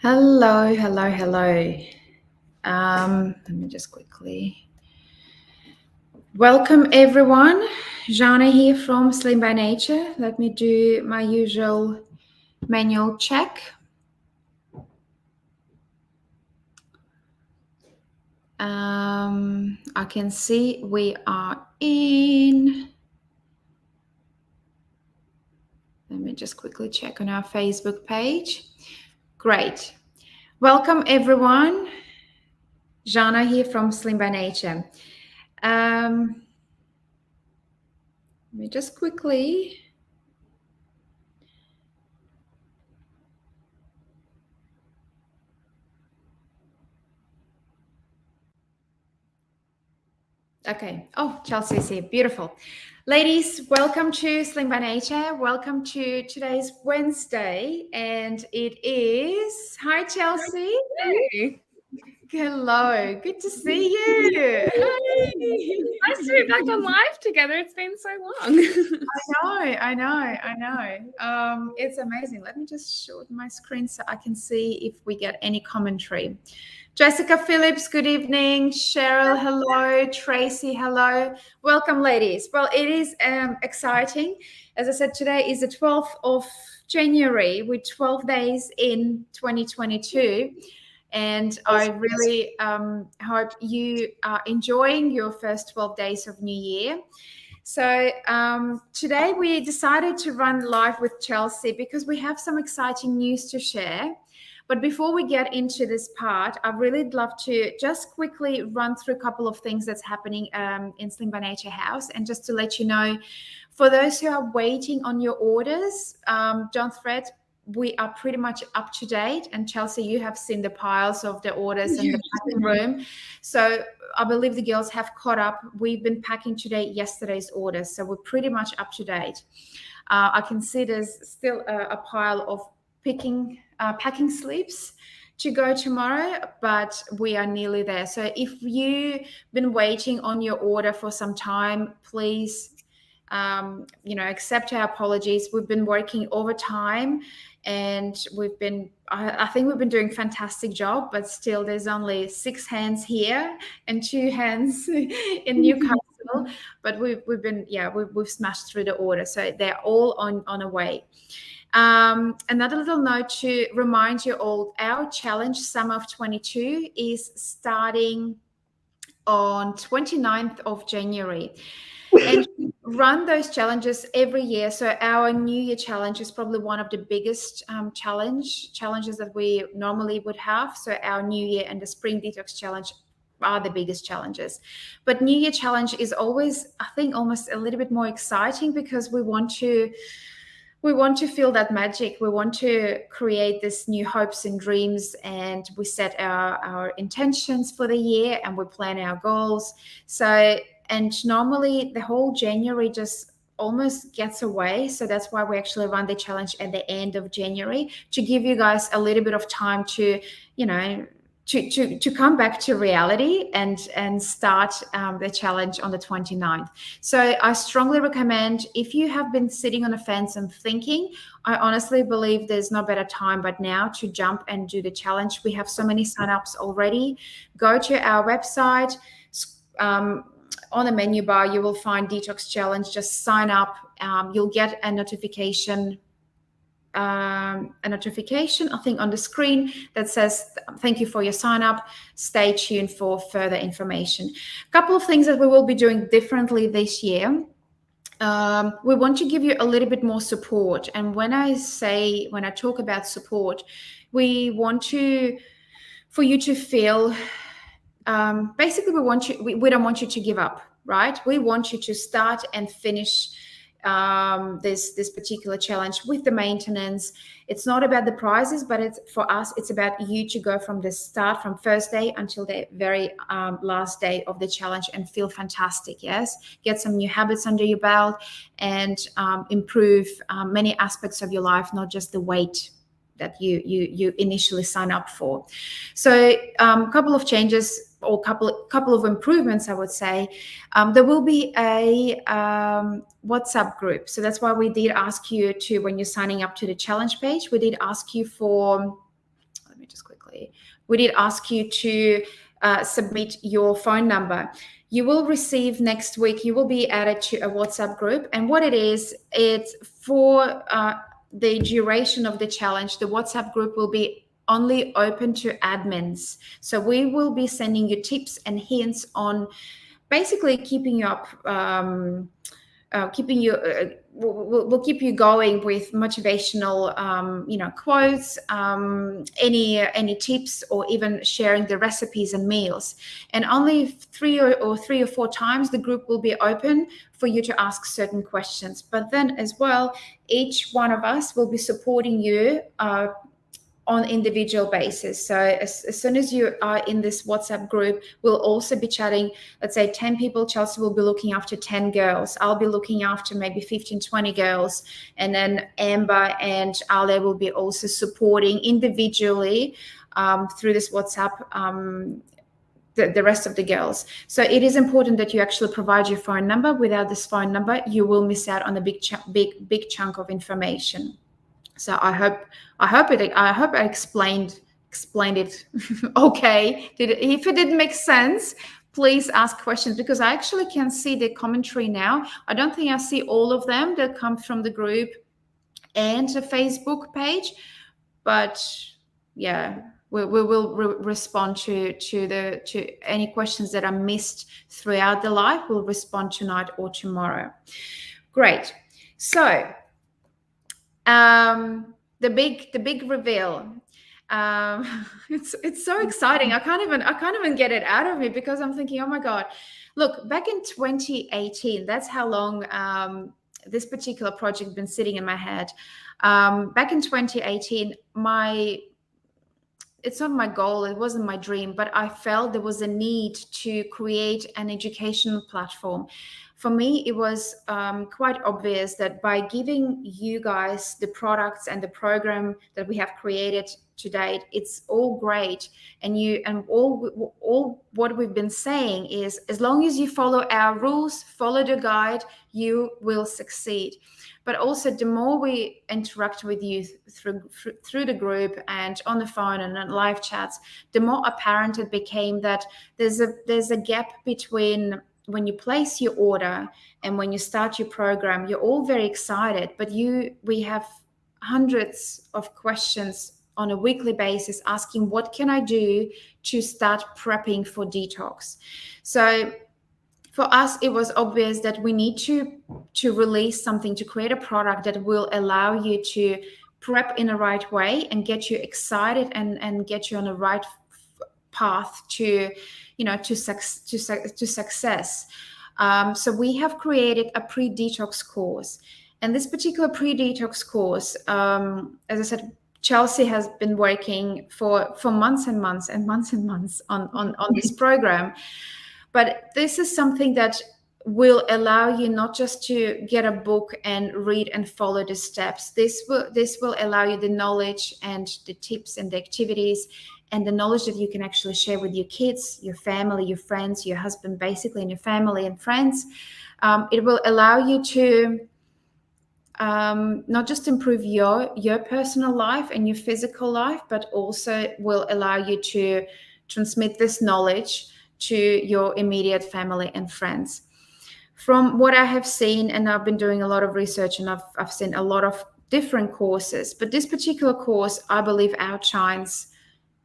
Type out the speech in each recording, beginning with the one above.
Hello. Let me just quickly welcome everyone. Zhanna here from Slim by Nature. Let me do my usual manual check. I can see we are in. Let me just quickly check on our Facebook page. Great. Welcome everyone. Zhanna here from Slim by Nature. Let me just quickly. Okay. Oh, Chelsea's here. Beautiful. Ladies, welcome to Slim by Nature. Welcome to today's Wednesday. And it is... Hi, Chelsea. Hey. Hello. Good to see you. Hi. Nice to be back on live together. It's been so long. I know. It's amazing. Let me just shorten my screen so I can see if we get any commentary. Jessica Phillips, good evening. Cheryl, hello. Tracy, hello. Welcome, ladies. Well, it is exciting. As I said, today is the 12th of January. We're 12 days in 2022. And I really hope you are enjoying your first 12 days of New Year. So today we decided to run live with Chelsea because we have some exciting news to share. But before we get into this part, I'd really love to just quickly run through a couple of things that's happening in Slim by Nature House. And just to let you know, for those who are waiting on your orders, don't fret. We are pretty much up to date. And Chelsea, you have seen the piles of the orders in the packing room. So I believe the girls have caught up. We've been packing today yesterday's orders. So we're pretty much up to date. I can see there's still a pile of packing slips to go tomorrow, but we are nearly there. So if you've been waiting on your order for some time, please accept our apologies. We've been working overtime and I think we've been doing a fantastic job, but still there's only 6 hands here and 2 hands in Newcastle. But we've smashed through the order. So they're all on a way. Another little note to remind you all, our challenge Summer of 22 is starting on 29th of January. And we run those challenges every year. So our New Year challenge is probably one of the biggest challenges that we normally would have. So our New Year and the Spring Detox Challenge are the biggest challenges. But New Year challenge is always, I think, almost a little bit more exciting because we want to feel that magic. We want to create this new hopes and dreams, and we set our intentions for the year and we plan our goals. And normally the whole January just almost gets away. So that's why we actually run the challenge at the end of January, to give you guys a little bit of time to, to come back to reality and start the challenge on the 29th. So I strongly recommend, if you have been sitting on the fence and thinking, I honestly believe there's no better time but now to jump and do the challenge. We have so many signups already. Go to our website. On the menu bar, you will find Detox Challenge. Just sign up. You'll get a notification, I think, on the screen that says thank you for your sign up. Stay tuned for further information. A couple of things that we will be doing differently this year. We want to give you a little bit more support. And when I talk about support, we want for you to feel, basically we don't want you to give up, right? We want you to start and finish this particular challenge with the maintenance. It's not about the prizes, but for us it's about you to go from the start, from first day until the very last day of the challenge, and feel fantastic. Yes, get some new habits under your belt and improve many aspects of your life, not just the weight that you initially sign up for. So a couple of changes, or couple of improvements, I would say. There will be a WhatsApp group. So that's why we did ask you to, when you're signing up to the challenge page, we did ask you for, let me just quickly. We did ask you to submit your phone number. You will receive next week, you will be added to a WhatsApp group. And what it is, it's for the duration of the challenge. The WhatsApp group will be only open to admins. So we will be sending you tips and hints on basically keeping you up, we'll keep you going with motivational, quotes, any tips, or even sharing the recipes and meals. And only three or four times the group will be open for you to ask certain questions. But then as well, each one of us will be supporting you on individual basis. So as soon as you are in this WhatsApp group, we'll also be chatting. Let's say 10 people, Chelsea will be looking after 10 girls. I'll be looking after maybe 15, 20 girls. And then Amber and Ale will be also supporting individually through this WhatsApp the rest of the girls. So it is important that you actually provide your phone number. Without this phone number, you will miss out on a big chunk of information. So I hope I explained it okay. If it didn't make sense, please ask questions, because I actually can see the commentary now. I don't think I see all of them that come from the group and the Facebook page, but yeah, we will respond to any questions that are missed throughout the live. We'll respond tonight or tomorrow. Great. So the big reveal. It's so exciting. I can't even get it out of me, because I'm thinking, oh my God, look, back in 2018, that's how long this particular project been sitting in my head. Back in 2018, it's not my goal, it wasn't my dream, but I felt there was a need to create an educational platform. For me, it was quite obvious that by giving you guys the products and the program that we have created to date, it's all great. And all what we've been saying is, as long as you follow our rules, follow the guide, you will succeed. But also, the more we interact with you through the group and on the phone and on live chats, the more apparent it became that there's a gap between when you place your order and when you start your program. You're all very excited, but we have hundreds of questions on a weekly basis asking, what can I do to start prepping for detox? So for us, it was obvious that we need to release something, to create a product that will allow you to prep in the right way and get you excited and get you on the right path to success. So we have created a pre-detox course, and this particular pre-detox course, as I said, Chelsea has been working for months and months and months and months on this program. But this is something that will allow you not just to get a book and read and follow the steps. This will allow you the knowledge and the tips and the activities and the knowledge that you can actually share with your kids, your family, your friends, your husband, basically, and your family and friends. It will allow you to not just improve your personal life and your physical life, but also will allow you to transmit this knowledge to your immediate family and friends. From what I have seen, and I've been doing a lot of research, and I've seen a lot of different courses, but this particular course, I believe, outshines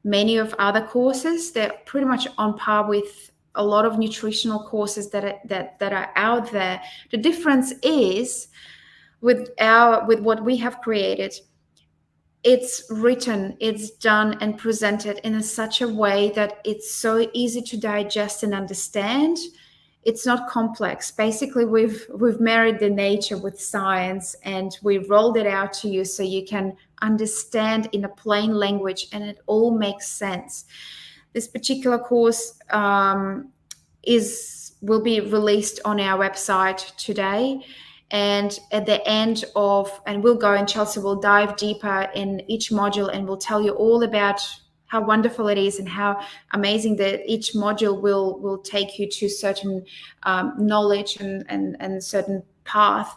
many of other courses. They're pretty much on par with a lot of nutritional courses that are out there. The difference is with what we have created, it's written, it's done and presented in such a way that it's so easy to digest and understand. It's not complex. Basically, we've married the nature with science, and we've rolled it out to you so you can understand in a plain language, and it all makes sense. This particular course will be released on our website today. And at the end and we'll go, and Chelsea will dive deeper in each module, and we'll tell you all about how wonderful it is and how amazing that each module will take you to certain knowledge and certain path.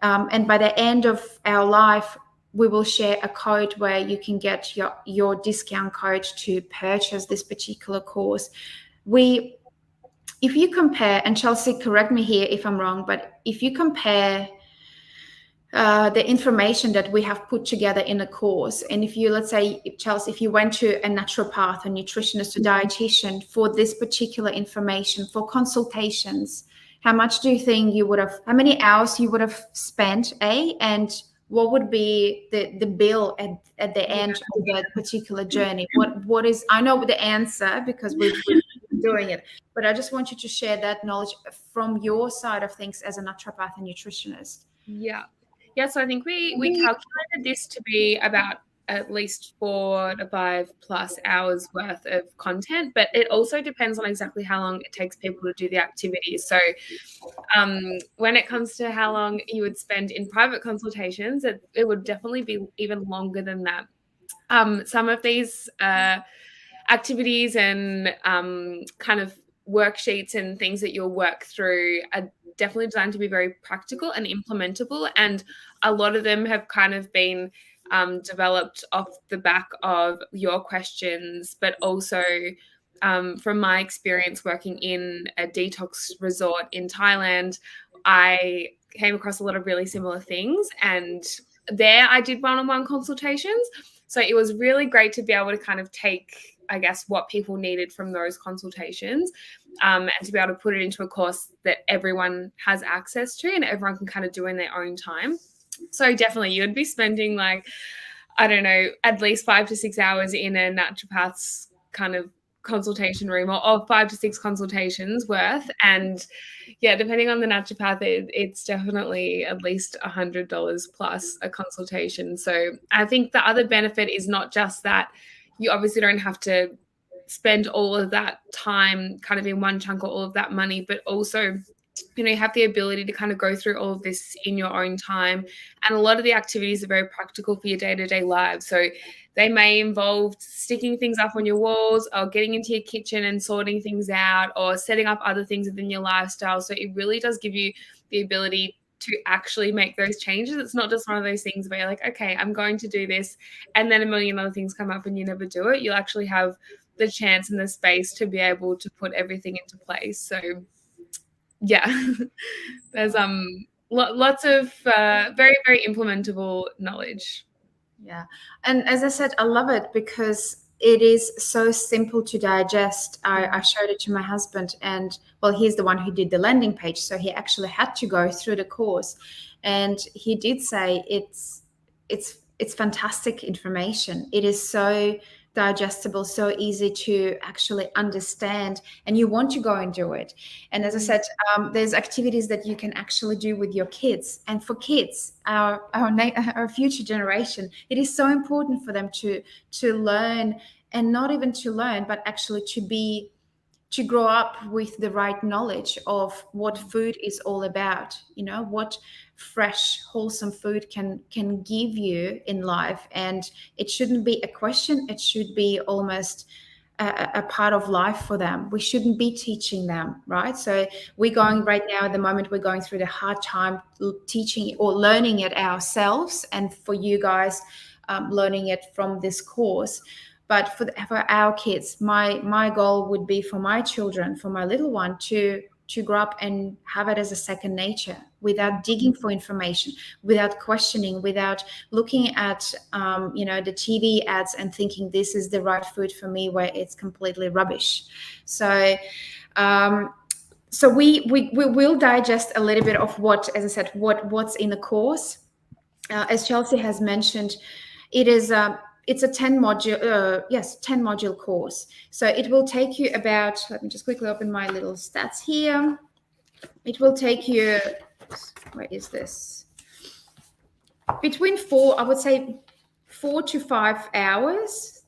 And by the end of our life, we will share a code where you can get your discount code to purchase this particular course. If you compare, and Chelsea, correct me here if I'm wrong, but if you compare the information that we have put together in a course, and if you, let's say, Chelsea, if you went to a naturopath, a nutritionist, a dietitian for this particular information, for consultations, how much do you think how many hours you would have spent, and what would be the bill at the end of that particular journey? What is, I know the answer because we've been doing it, but I just want you to share that knowledge from your side of things as a naturopath and nutritionist. Yeah, so I think we calculated this to be about at least 4 to 5 plus hours worth of content, but it also depends on exactly how long it takes people to do the activities. So when it comes to how long you would spend in private consultations, it would definitely be even longer than that. Some of these activities and kind of worksheets and things that you'll work through are definitely designed to be very practical and implementable, and a lot of them have kind of been developed off the back of your questions, but also from my experience working in a detox resort in Thailand, I came across a lot of really similar things, and there I did one-on-one consultations. So it was really great to be able to kind of take, I guess, what people needed from those consultations and to be able to put it into a course that everyone has access to and everyone can kind of do in their own time. So definitely you'd be spending like, I don't know, at least 5 to 6 hours in a naturopath's kind of consultation room, or 5 to 6 consultations worth. And yeah, depending on the naturopath, it's definitely at least $100 plus a consultation. So I think the other benefit is not just that you obviously don't have to spend all of that time kind of in one chunk or all of that money, but also, you know, you have the ability to kind of go through all of this in your own time. And a lot of the activities are very practical for your day-to-day lives. So they may involve sticking things up on your walls or getting into your kitchen and sorting things out or setting up other things within your lifestyle. So it really does give you the ability to actually make those changes. It's not just one of those things where you're like, okay, I'm going to do this, and then a million other things come up and you never do it. You'll actually have the chance and the space to be able to put everything into place. So yeah, there's lots of very, very implementable knowledge. Yeah. And as I said, I love it because it is so simple to digest. I showed it to my husband, and well, he's the one who did the landing page, so he actually had to go through the course, and he did say it's fantastic information. It is so digestible, so easy to actually understand, and you want to go and do it. And as I said, there's activities that you can actually do with your kids, and for kids, our future generation, it is so important for them to learn, and not even to learn, but actually to grow up with the right knowledge of what food is all about, you know, what fresh, wholesome food can give you in life. And it shouldn't be a question, it should be almost a part of life for them. We shouldn't be teaching them, right? So we're going right now, at the moment, we're going through the hard time teaching or learning it ourselves, and for you guys, learning it from this course. But for our kids, my goal would be for my children, for my little one, to grow up and have it as a second nature, without digging for information, without questioning, without looking at the TV ads and thinking this is the right food for me, where it's completely rubbish. So we will digest a little bit of what, as I said, what's in the course. As Chelsea has mentioned, it's a 10 module course. So it will take you about, let me just quickly open my little stats here. It will take you, where is this? Between 4 to 5 hours,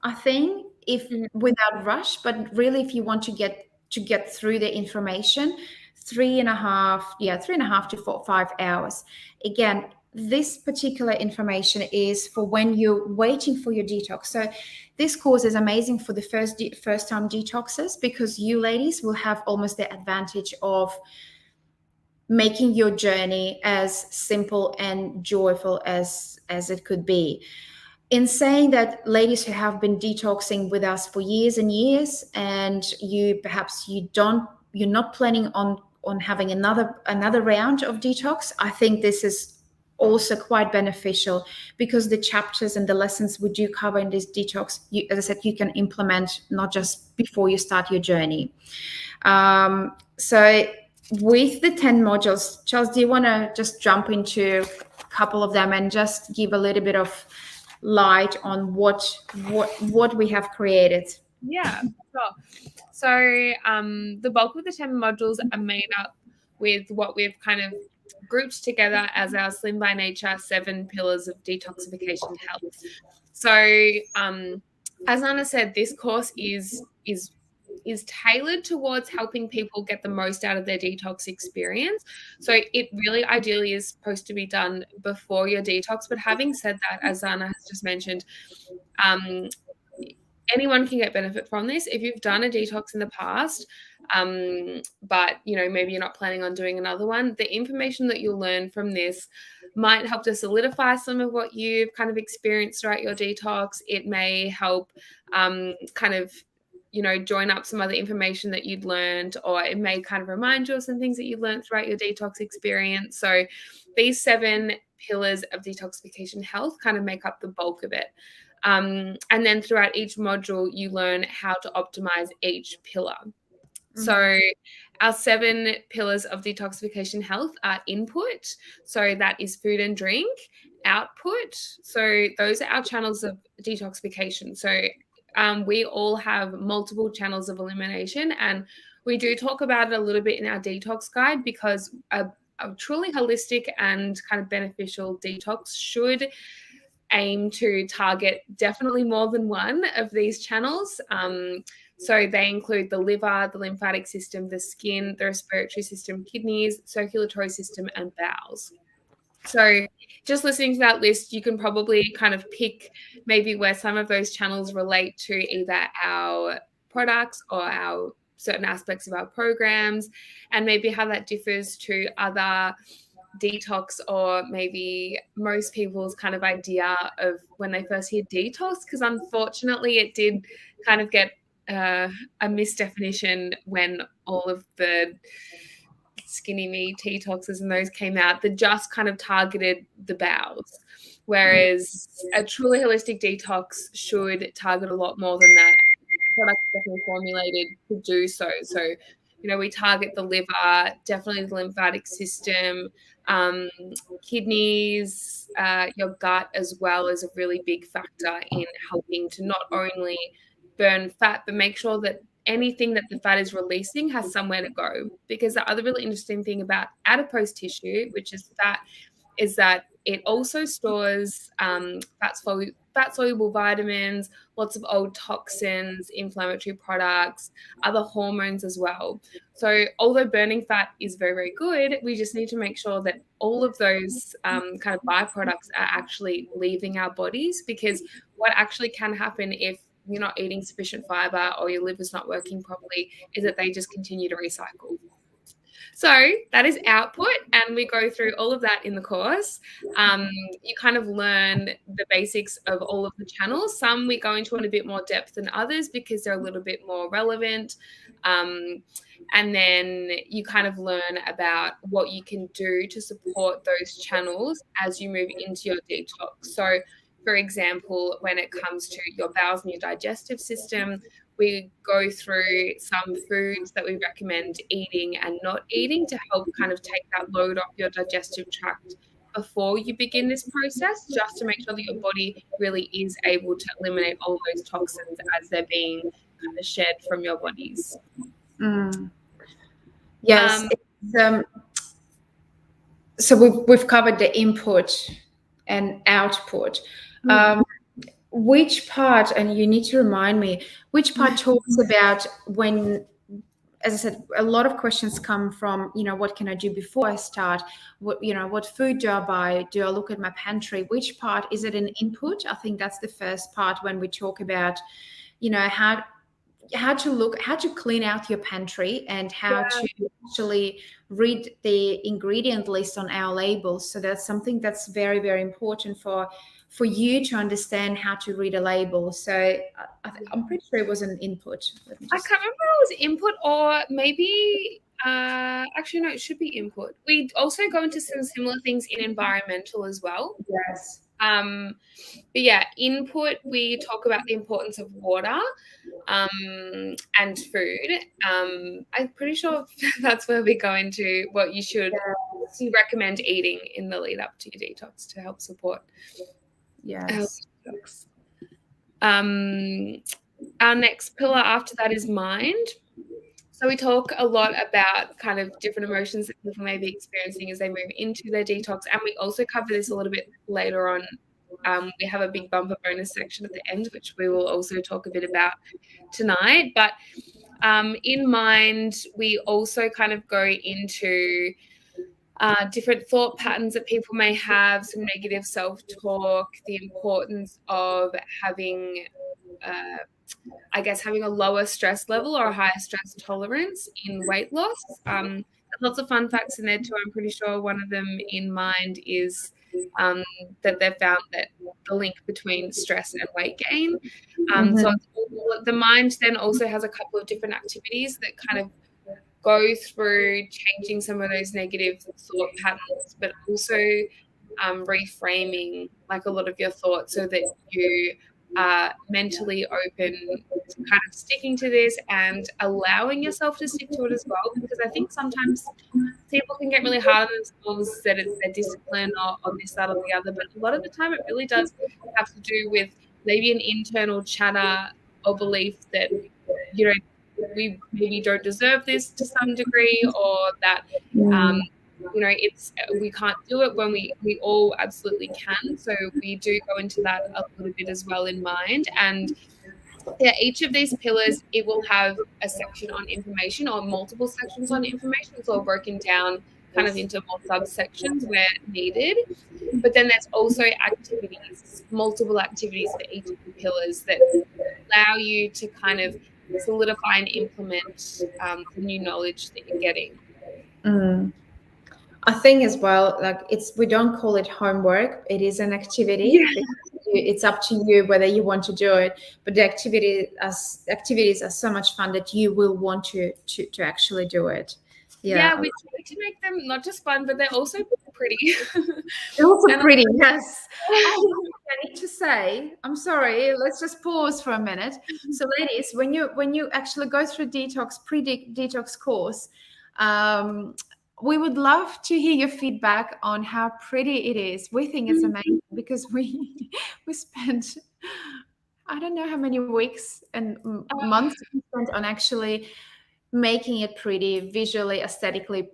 I think, if without rush, but really if you want to get through the information, 3.5 to 5 hours. Again, this particular information is for when you're waiting for your detox. So this course is amazing for the first time detoxes, because you ladies will have almost the advantage of making your journey as simple and joyful as it could be. In saying that, ladies who have been detoxing with us for years and years, and you're not planning on having another round of detox, I think this is also quite beneficial, because the chapters and the lessons we do cover in this detox, as I said, you can implement not just before you start your journey. So with the 10 modules, Charles, do you want to just jump into a couple of them and just give a little bit of light on what we have created? Yeah, sure. So the bulk of the 10 modules are made up with what we've kind of grouped together as our Slim by Nature 7 pillars of detoxification health. So as Anna said, this course is tailored towards helping people get the most out of their detox experience. So it really ideally is supposed to be done before your detox. But having said that, as Zhanna has just mentioned, anyone can get benefit from this. If you've done a detox in the past, but maybe you're not planning on doing another one, the information that you'll learn from this might help to solidify some of what you've kind of experienced throughout your detox. It may help kind of join up some other information that you'd learned, or it may kind of remind you of some things that you learned throughout your detox experience. So these 7 pillars of detoxification health kind of make up the bulk of it. And then throughout each module, you learn how to optimize each pillar. Mm-hmm. So our 7 pillars of detoxification health are input. So that is food and drink. Output. So those are our channels of detoxification. So we all have multiple channels of elimination, and we do talk about it a little bit in our detox guide, because a truly holistic and kind of beneficial detox should aim to target definitely more than one of these channels. So they include the liver, the lymphatic system, the skin, the respiratory system, kidneys, circulatory system, and bowels. So just listening to that list, you can probably kind of pick maybe where some of those channels relate to either our products or our certain aspects of our programs, and maybe how that differs to other detox, or maybe most people's kind of idea of when they first hear detox, because unfortunately it did kind of get a misdefinition when all of the skinny me detoxes and those came out that just kind of targeted the bowels, whereas a truly holistic detox should target a lot more than that. Products definitely formulated to do so. So we target the liver, definitely the lymphatic system, kidneys, your gut as well is a really big factor in helping to not only burn fat, but make sure that anything that the fat is releasing has somewhere to go. Because the other really interesting thing about adipose tissue, which is fat, is that it also stores fat-soluble vitamins, lots of old toxins, inflammatory products, other hormones as well. So although burning fat is very, very good, we just need to make sure that all of those kind of byproducts are actually leaving our bodies, because what actually can happen if you're not eating sufficient fiber or your liver's not working properly is that they just continue to recycle. So that is output, and we go through all of that in the course. You kind of learn the basics of all of the channels. Some we go into in a bit more depth than others because they're a little bit more relevant. And then you kind of learn about what you can do to support those channels as you move into your detox. So, for example, when it comes to your bowels and your digestive system, we go through some foods that we recommend eating and not eating to help kind of take that load off your digestive tract before you begin this process, just to make sure that your body really is able to eliminate all those toxins as they're being kind of shed from your bodies. Yes. So we've covered the input and output. Which part, and you need to remind me, which part talks about when, as I said, a lot of questions come from, what can I do before I start? What food do I buy? Do I look at my pantry? Which part, is it an input? I think that's the first part when we talk about, how how to clean out your pantry, and how to actually read the ingredient list on our labels. So that's something that's very, very important for you to understand how to read a label. So I'm pretty sure it was an input. I can't remember if it was input or maybe actually no, it should be input. We also go into some similar things in environmental as well. Yes. But yeah, input, we talk about the importance of water and food. I'm pretty sure that's where we go into what you should recommend eating in the lead up to your detox to help support. Yes. Our next pillar after that is mind. So we talk a lot about kind of different emotions that people may be experiencing as they move into their detox, and we also cover this a little bit later on. We have a big bumper bonus section at the end, which we will also talk a bit about tonight. But in mind, we also kind of go into different thought patterns that people may have, some negative self-talk, the importance of having having a lower stress level or a higher stress tolerance in weight loss. Lots of fun facts in there too. I'm pretty sure one of them in mind is that they've found that the link between stress and weight gain. So the mind then also has a couple of different activities that kind of go through changing some of those negative thought patterns, but also reframing like a lot of your thoughts so that you are mentally open to kind of sticking to this and allowing yourself to stick to it as well. Because I think sometimes people can get really hard on themselves that it's their discipline or this, that, or the other. But a lot of the time it really does have to do with maybe an internal chatter or belief that, you know, we maybe don't deserve this to some degree, or that you know, we can't do it when we all absolutely can. So we do go into that a little bit as well in mind. And yeah, each of these pillars, it will have a section on information or multiple sections on information. It's all broken down kind of into more subsections where needed. But then there's also activities, multiple activities for each of the pillars that allow you to kind of solidify and implement the new knowledge that you're getting. I think as well, like we don't call it homework. It is an activity. Yeah. It's up to you whether you want to do it. But the activities are so much fun that you will want to actually do it. Yeah, we try to make them not just fun, but they're also pretty. They're also pretty, yes. I need to say, I'm sorry, let's just pause for a minute. So ladies, when you actually go through Pre-Detox course, we would love to hear your feedback on how pretty it is. We think it's amazing because we spent, I don't know how many weeks and months we spent on actually making it pretty, visually, aesthetically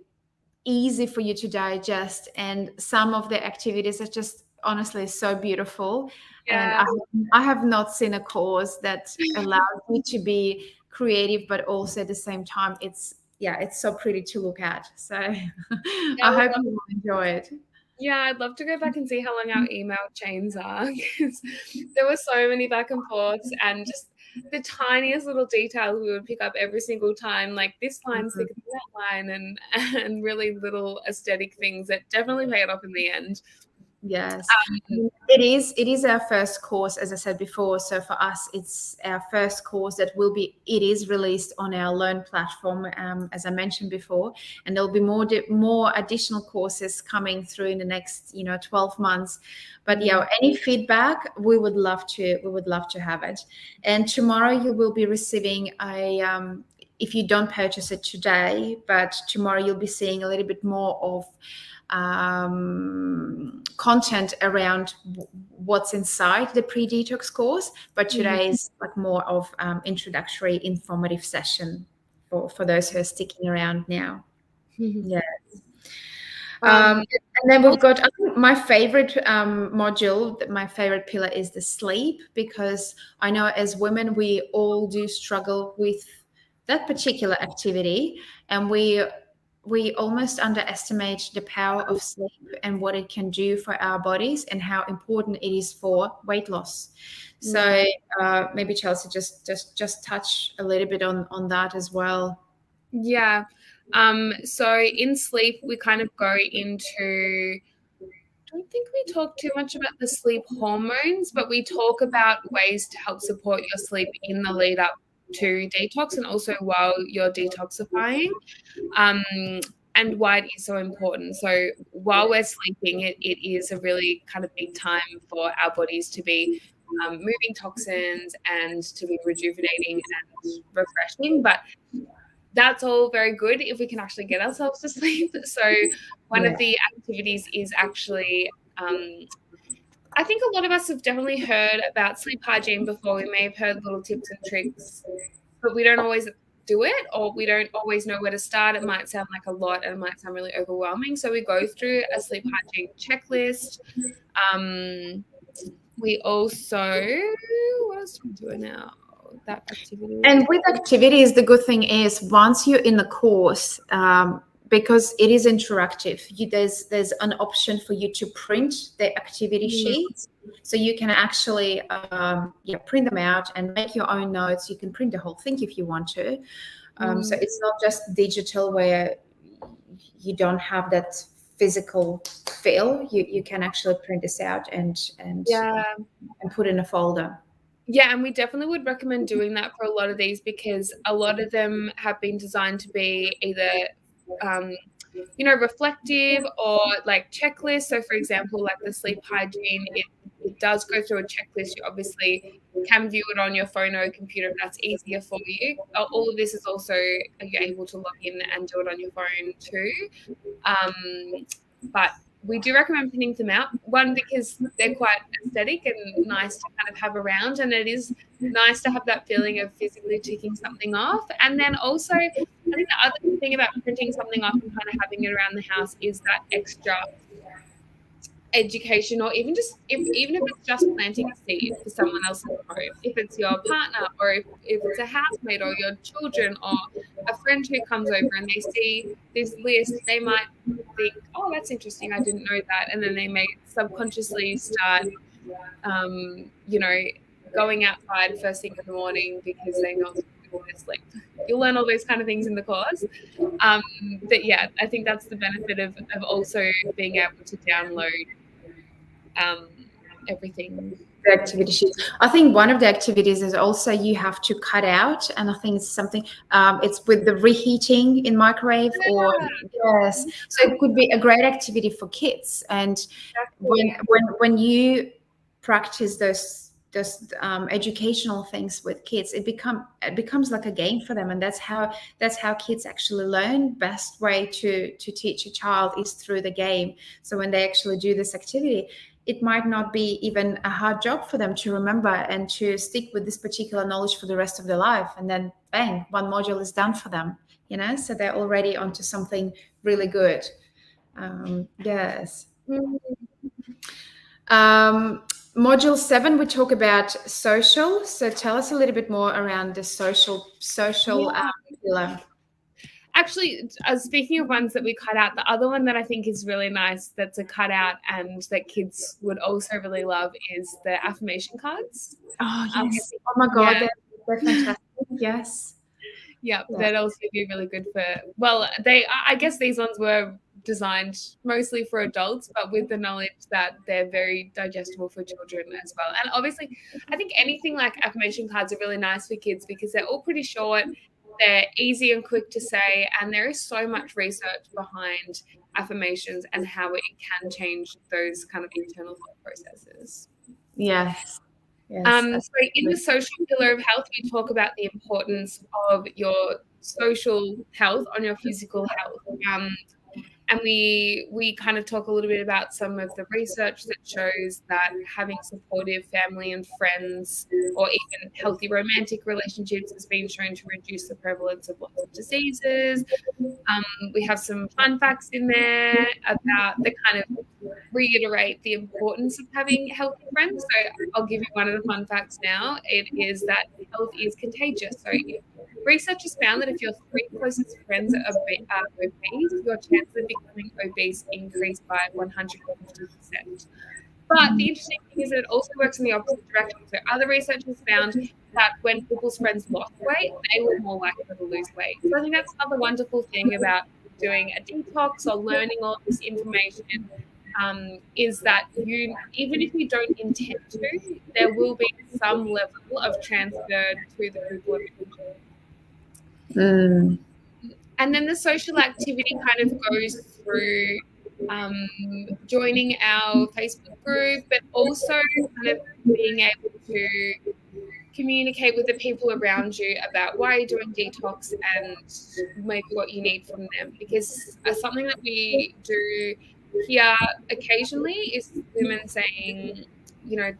easy for you to digest. And some of the activities are just honestly so beautiful. Yeah. And I have not seen a course that allows you to be creative, but also at the same time, it's so pretty to look at. So I hope you will enjoy it. Yeah, I'd love to go back and see how long our email chains are, because there were so many back and forths, and just the tiniest little details we would pick up every single time, like this line's thicker than that line, and really little aesthetic things that definitely paid off in the end. Yes, it is our first course, as I said before. So for us, it's our first course that it is released on our Learn platform, as I mentioned before, and there'll be more additional courses coming through in the next 12 months. But any feedback, we would love to have it. And tomorrow you will be receiving if you don't purchase it today, but tomorrow you'll be seeing a little bit more of content around what's inside the Pre-Detox course, but today is like more of introductory, informative session for those who are sticking around now. Yes. And then we've got, I think my favorite module, my favorite pillar is the sleep, because I know as women we all do struggle with that particular activity, and we we almost underestimate the power of sleep and what it can do for our bodies and how important it is for weight loss. So maybe Chelsea just touch a little bit on that as well. Yeah. So in sleep, we kind of go into, I don't think we talk too much about the sleep hormones, but we talk about ways to help support your sleep in the lead up to detox and also while you're detoxifying, and why it is so important. So while we're sleeping, it is a really kind of big time for our bodies to be moving toxins and to be rejuvenating and refreshing. But that's all very good if we can actually get ourselves to sleep. So one of the activities is actually, I think a lot of us have definitely heard about sleep hygiene before. We may have heard little tips and tricks, but we don't always do it, or we don't always know where to start. It might sound like a lot and it might sound really overwhelming. So we go through a sleep hygiene checklist. We also, what else do we do now? That activity. And with activities, the good thing is once you're in the course, because it is interactive, there's an option for you to print the activity sheets, so you can actually print them out and make your own notes. You can print the whole thing if you want to. So it's not just digital where you don't have that physical feel. You can actually print this out and put in a folder. Yeah, and we definitely would recommend doing that for a lot of these, because a lot of them have been designed to be either reflective or like checklists. So for example, like the sleep hygiene, it does go through a checklist. You obviously can view it on your phone or computer if that's easier for you. All of this is also, you're able to log in and do it on your phone too. But we do recommend printing them out. One, because they're quite aesthetic and nice to kind of have around, and it is nice to have that feeling of physically ticking something off. And then also, I think the other thing about printing something off and kind of having it around the house is that extra education, or even if it's just planting a seed for someone else's home, if it's your partner or if it's a housemate or your children or a friend who comes over and they see this list, they might think, oh, that's interesting, I didn't know that, and then they may subconsciously start going outside first thing in the morning because they're not sleep. You'll learn all those kind of things in the course. But yeah, I think that's the benefit of also being able to download everything. The activity sheets. I think one of the activities is also you have to cut out, and I think it's something, it's with the reheating in microwave or yes. So it could be a great activity for kids. And when you practice those educational things with kids, it becomes like a game for them, and that's how kids actually learn. Best way to teach a child is through the game. So when they actually do this activity, it might not be even a hard job for them to remember and to stick with this particular knowledge for the rest of their life. And then bang, one module is done for them, so they're already onto something really good. Yes. Module 7, we talk about social. So tell us a little bit more around the social pillar. Actually, speaking of ones that we cut out, the other one that I think is really nice that's a cutout and that kids would also really love is the affirmation cards. Oh, yes. Oh, my God. Yeah. They're fantastic. Yes. Yeah, that'd also be really good for, I guess these ones were designed mostly for adults, but with the knowledge that they're very digestible for children as well. And obviously, I think anything like affirmation cards are really nice for kids because they're all pretty short. They're easy and quick to say, and there is so much research behind affirmations and how it can change those kind of internal thought processes. Yes. So in the social pillar of health, we talk about the importance of your social health on your physical health. And we kind of talk a little bit about some of the research that shows that having supportive family and friends or even healthy romantic relationships has been shown to reduce the prevalence of lots of diseases. We have some fun facts in there about the kind of reiterate the importance of having healthy friends. So I'll give you one of the fun facts now. It is that health is contagious. So if Research has found that if your 3 closest friends are obese, your chance of becoming obese increased by 150%. But the interesting thing is that it also works in the opposite direction. So other research has found that when people's friends lost weight, they were more likely to lose weight. So I think that's another wonderful thing about doing a detox or learning all this information, is that you, even if you don't intend to, there will be some level of transfer to the people around you. And then the social activity kind of goes through joining our Facebook group, but also kind of being able to communicate with the people around you about why you're doing detox and maybe what you need from them. Because something that we do here occasionally is women saying, you know,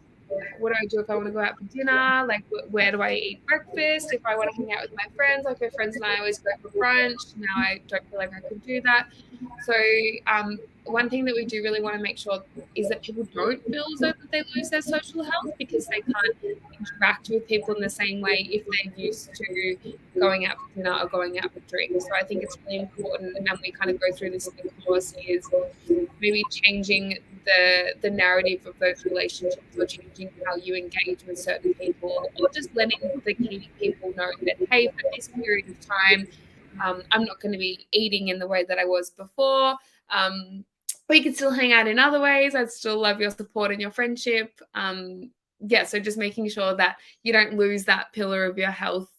what do I do if I want to go out for dinner? Like, where do I eat breakfast? If I want to hang out with my friends, like my friends and I always go for brunch. Now I don't feel like I could do that. So one thing that we do really want to make sure is that people don't feel as though that they lose their social health because they can't interact with people in the same way if they're used to going out for dinner or going out for drinks. So I think it's really important, and we kind of go through this in the course, is maybe changing the narrative of those relationships, or changing how you engage with certain people, or just letting the key people know that, hey, for this period of time, I'm not going to be eating in the way that I was before. But you can still hang out in other ways. I'd still love your support and your friendship. So just making sure that you don't lose that pillar of your health,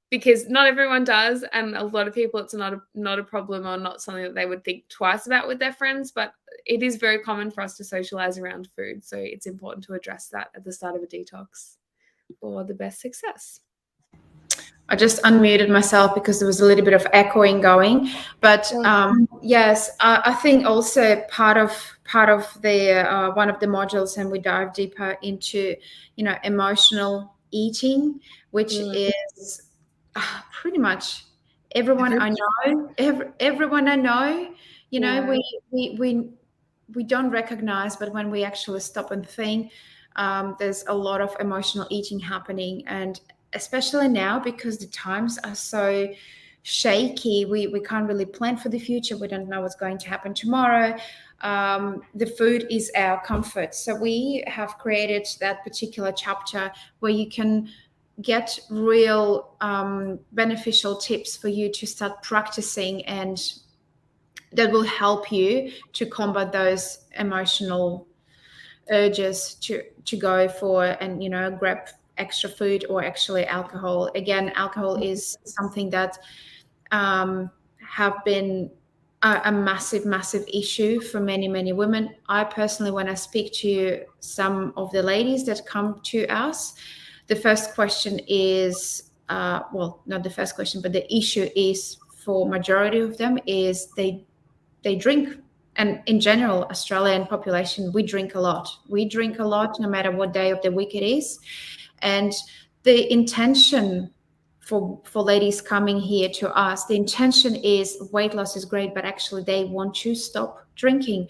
because not everyone does, and a lot of people, it's not a problem or not something that they would think twice about with their friends, but it is very common for us to socialize around food. So it's important to address that at the start of a detox for the best success. I just unmuted myself because there was a little bit of echoing going, but yes, I think also part of the one of the modules, and we dive deeper into emotional eating, which is pretty much everyone I know, everyone I know. We don't recognize, but when we actually stop and think, there's a lot of emotional eating happening, and especially now because the times are so shaky, we can't really plan for the future. We don't know what's going to happen tomorrow. The food is our comfort. So we have created that particular chapter where you can get real beneficial tips for you to start practicing, and that will help you to combat those emotional urges to go for and grab extra food or actually alcohol. Again, alcohol is something that have been a massive issue for many women. I personally, when I speak to some of the ladies that come to us, the first question is not the first question, but the issue is, for majority of them, is they drink. And in general, Australian population, we drink a lot. We drink a lot no matter what day of the week it is. And the intention for ladies coming here to us, the intention is weight loss is great, but actually they want to stop drinking.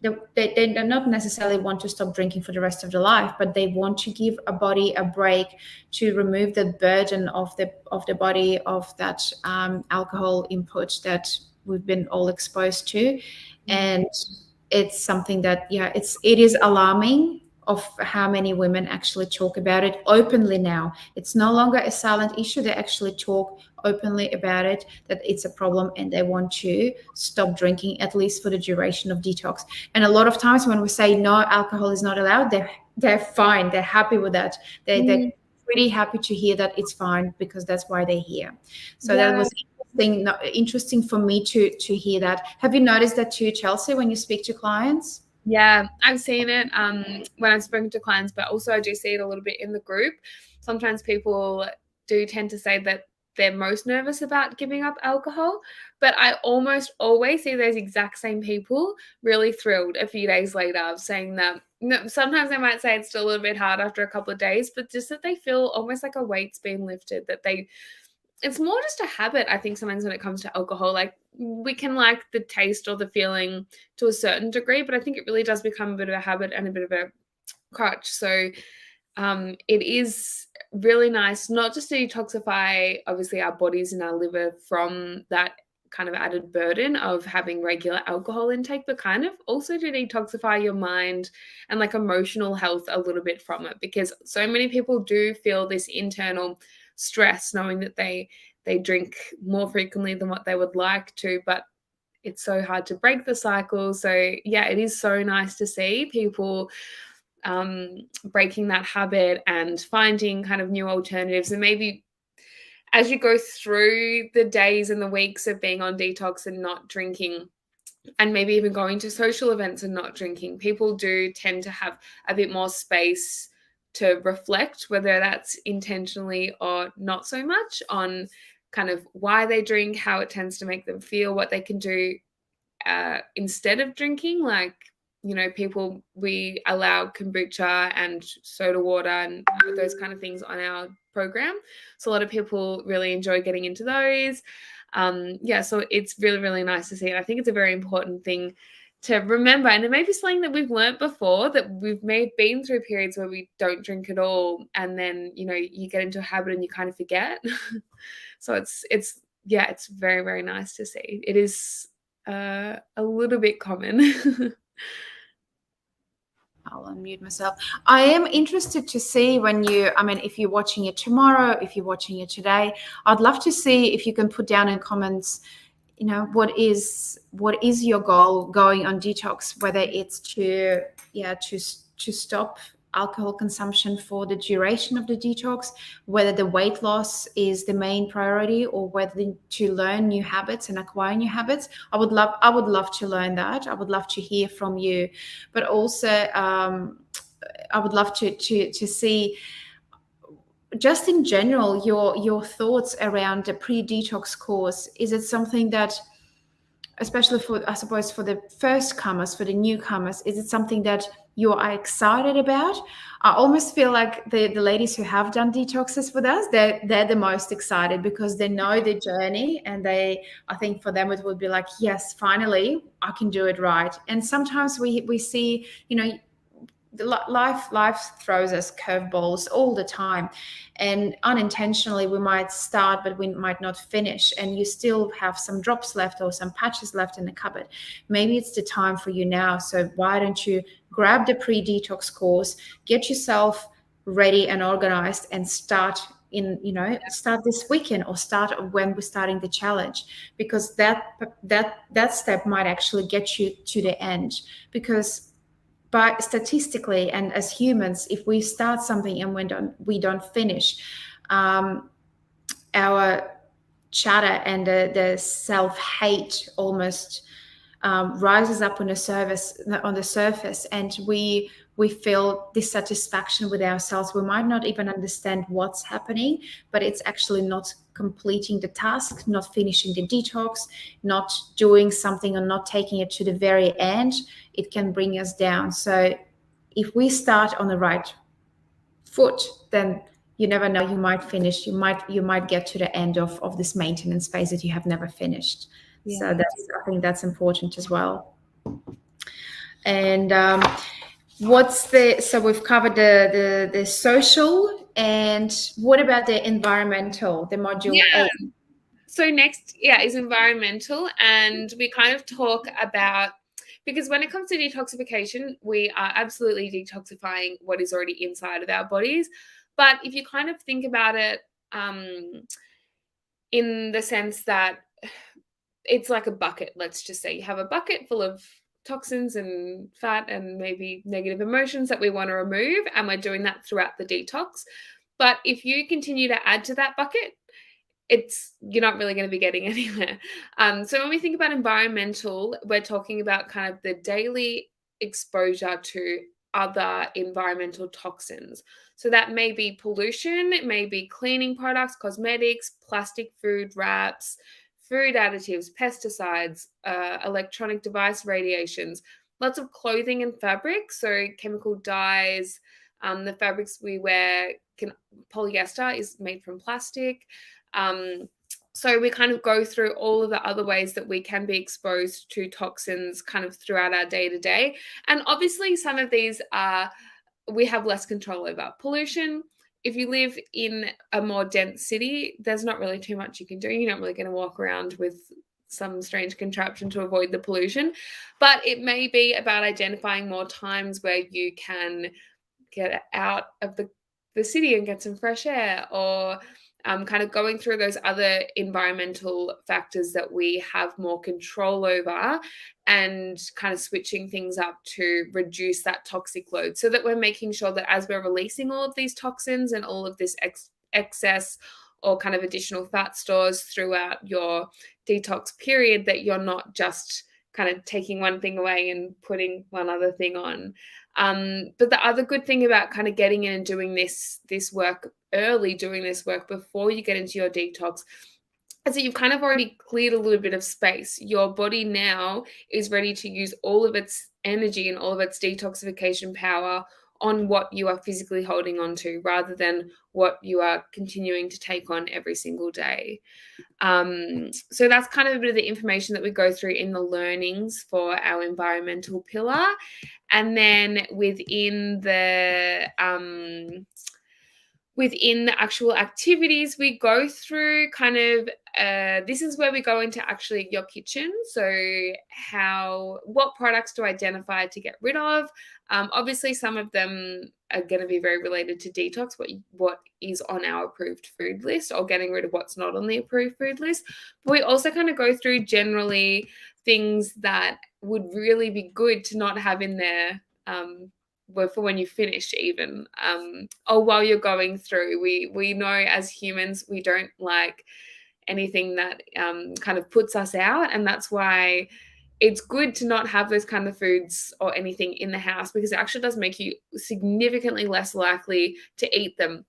They do not necessarily want to stop drinking for the rest of their life, but they want to give a body a break to remove the burden of the body of that alcohol input that we've been all exposed to. And it's something that it is alarming of how many women actually talk about it openly now. It's no longer a silent issue. They actually talk openly about it, that it's a problem, and they want to stop drinking, at least for the duration of detox. And a lot of times when we say no, alcohol is not allowed, they're fine. They're happy with that. They're pretty happy to hear that it's fine, because that's why they're here. So that was interesting for me to hear that. Have you noticed that too, Chelsea, when you speak to clients? Yeah, I've seen it when I've spoken to clients, but also I do see it a little bit in the group. Sometimes people do tend to say that they're most nervous about giving up alcohol, but I almost always see those exact same people really thrilled a few days later, saying that sometimes they might say it's still a little bit hard after a couple of days, but just that they feel almost like a weight's been lifted, that it's more just a habit, I think, sometimes when it comes to alcohol. Like, we can like the taste or the feeling to a certain degree, but I think it really does become a bit of a habit and a bit of a crutch. So it is really nice not just to detoxify, obviously, our bodies and our liver from that kind of added burden of having regular alcohol intake, but kind of also to detoxify your mind and like emotional health a little bit from it, because so many people do feel this internal stress knowing that they drink more frequently than what they would like to, but it's so hard to break the cycle. So yeah, it is so nice to see people breaking that habit and finding kind of new alternatives. And maybe as you go through the days and the weeks of being on detox and not drinking, and maybe even going to social events and not drinking, people do tend to have a bit more space to reflect, whether that's intentionally or not so much, on kind of why they drink, how it tends to make them feel, what they can do instead of drinking. Like, you know, we allow kombucha and soda water and those kind of things on our program. So a lot of people really enjoy getting into those. So it's really, really nice to see. And I think it's a very important thing to remember. And it may be something that we've learned before, that we've been through periods where we don't drink at all. And then, you know, you get into a habit and you kind of forget. So it's very, very nice to see. It is a little bit common. I'll unmute myself. I am interested to see if you're watching it tomorrow, if you're watching it today, I'd love to see if you can put down in comments, you know, what is your goal going on detox, whether it's to stop alcohol consumption for the duration of the detox, whether the weight loss is the main priority, or whether to learn new habits and acquire new habits. I would love to learn that. I would love to hear from you, but also I would love to see, just in general, your thoughts around the pre-detox course. Is it something that, especially for, I suppose, for the first comers, for the newcomers, is it something that you are excited about? I almost feel like the ladies who have done detoxes with us, they're the most excited, because they know the journey, and I think for them it would be like, yes, finally I can do it right. And sometimes we see, you know, life throws us curveballs all the time, and unintentionally we might start but we might not finish, and you still have some drops left or some patches left in the cupboard. Maybe it's the time for you now. So why don't you grab the pre-detox course, get yourself ready and organized, and start this weekend, or start when we're starting the challenge, because that step might actually get you to the end. Because but statistically, and as humans, if we start something and we don't finish, our chatter and the self-hate almost rises up on the surface, and we feel dissatisfaction with ourselves. We might not even understand what's happening, but it's actually not completing the task, not finishing the detox, not doing something, or not taking it to the very end. It can bring us down. So if we start on the right foot, then you never know, you might finish, you might get to the end of this maintenance phase that you have never finished. Yeah. So I think that's important as well. And so we've covered the social, and what about the environmental, the module 8? So next, is environmental, and we kind of talk about, because when it comes to detoxification, we are absolutely detoxifying what is already inside of our bodies. But if you kind of think about it in the sense that it's like a bucket, let's just say you have a bucket full of toxins and fat and maybe negative emotions that we want to remove, and we're doing that throughout the detox. But if you continue to add to that bucket, you're not really going to be getting anywhere. So when we think about environmental, we're talking about kind of the daily exposure to other environmental toxins. So that may be pollution, it may be cleaning products, cosmetics, plastic food wraps, food additives, pesticides, electronic device radiations, lots of clothing and fabric, so chemical dyes. The fabrics we wear, polyester is made from plastic. So we kind of go through all of the other ways that we can be exposed to toxins kind of throughout our day-to-day. And obviously some of these are we have less control over. Pollution, if you live in a more dense city, there's not really too much you can do. You're not really going to walk around with some strange contraption to avoid the pollution. But it may be about identifying more times where you can get out of the city and get some fresh air, or kind of going through those other environmental factors that we have more control over, and kind of switching things up to reduce that toxic load, so that we're making sure that as we're releasing all of these toxins and all of this excess or kind of additional fat stores throughout your detox period, that you're not just kind of taking one thing away and putting one other thing on. But the other good thing about kind of getting in and doing this work early, doing this work before you get into your detox, is that you've kind of already cleared a little bit of space. Your body now is ready to use all of its energy and all of its detoxification power on what you are physically holding on to, rather than what you are continuing to take on every single day. So that's kind of a bit of the information that we go through in the learnings for our environmental pillar. And then within the actual activities, we go through kind of, this is where we go into actually your kitchen. So what products to identify to get rid of. Obviously, some of them are going to be very related to detox, what is on our approved food list, or getting rid of what's not on the approved food list. But we also kind of go through generally things that would really be good to not have in there, for when you finish, even, or while you're going through. We know as humans, we don't like anything that kind of puts us out, and that's why it's good to not have those kind of foods or anything in the house, because it actually does make you significantly less likely to eat them.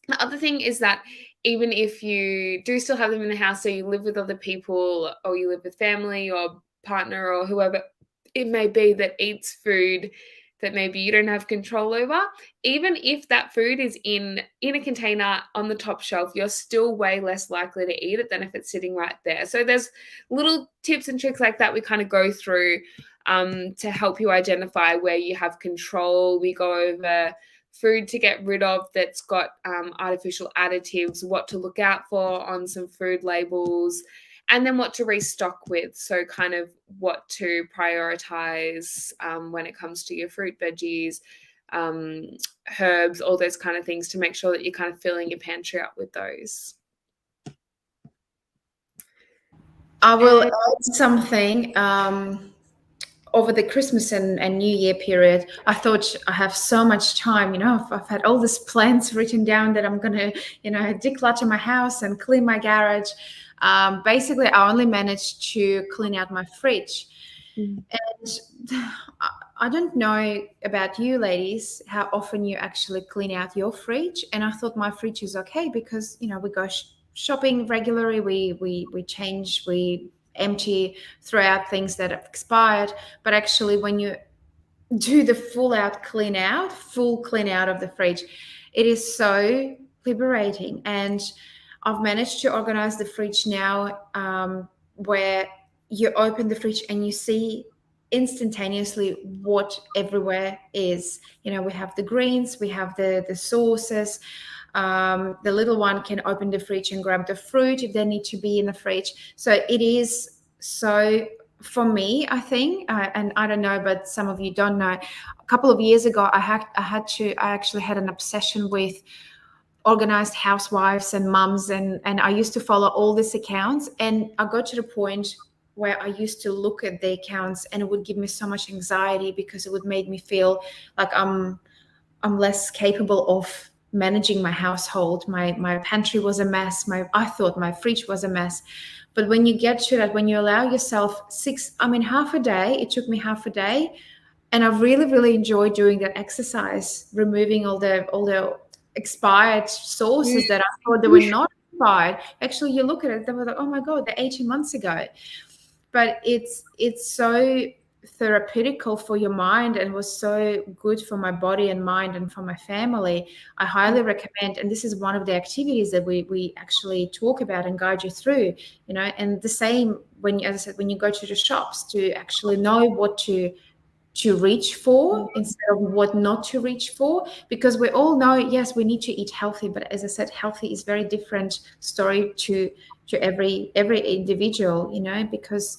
The other thing is that even if you do still have them in the house, so you live with other people, or you live with family or partner or whoever it may be that eats food that maybe you don't have control over, even if that food is in a container on the top shelf, you're still way less likely to eat it than if it's sitting right there. So there's little tips and tricks like that we kind of go through to help you identify where you have control. We go over food to get rid of that's got artificial additives, what to look out for on some food labels, and then what to restock with. So kind of what to prioritize when it comes to your fruit, veggies, herbs, all those kind of things, to make sure that you're kind of filling your pantry up with those. I will add something. Over the Christmas and New Year period, I thought I have so much time, I've had all these plans written down that I'm going to, declutter my house and clean my garage. Basically, I only managed to clean out my fridge. And I don't know about you ladies, how often you actually clean out your fridge. And I thought my fridge is okay because, we go shopping regularly. We change, we empty, throw out things that have expired. But actually, when you do the full clean out of the fridge, it is so liberating. And I've managed to organize the fridge now, where you open the fridge and you see instantaneously what everywhere is. We have the greens, we have the sauces. The little one can open the fridge and grab the fruit if they need to be in the fridge. So it is so, for me, I think, and I don't know, but some of you don't know, a couple of years ago, I actually had an obsession with organized housewives and mums, and I used to follow all these accounts, and I got to the point where I used to look at the accounts and it would give me so much anxiety, because it would make me feel like I'm less capable of managing my household. My pantry was a mess. I thought my fridge was a mess. But when you get to that, when you allow yourself half a day, it took me half a day, and I really, really enjoyed doing that exercise, removing all the expired sauces that I thought they were not expired. Actually, you look at it, they were like, oh my God, they're 18 months ago. But it's so therapeutical for your mind, and was so good for my body and mind and for my family. I highly recommend, and this is one of the activities that we actually talk about and guide you through, and the same when, as I said, when you go to the shops, to actually know what to to reach for instead of what not to reach for, because we all know, yes, we need to eat healthy, but as I said, healthy is very different story to every individual, because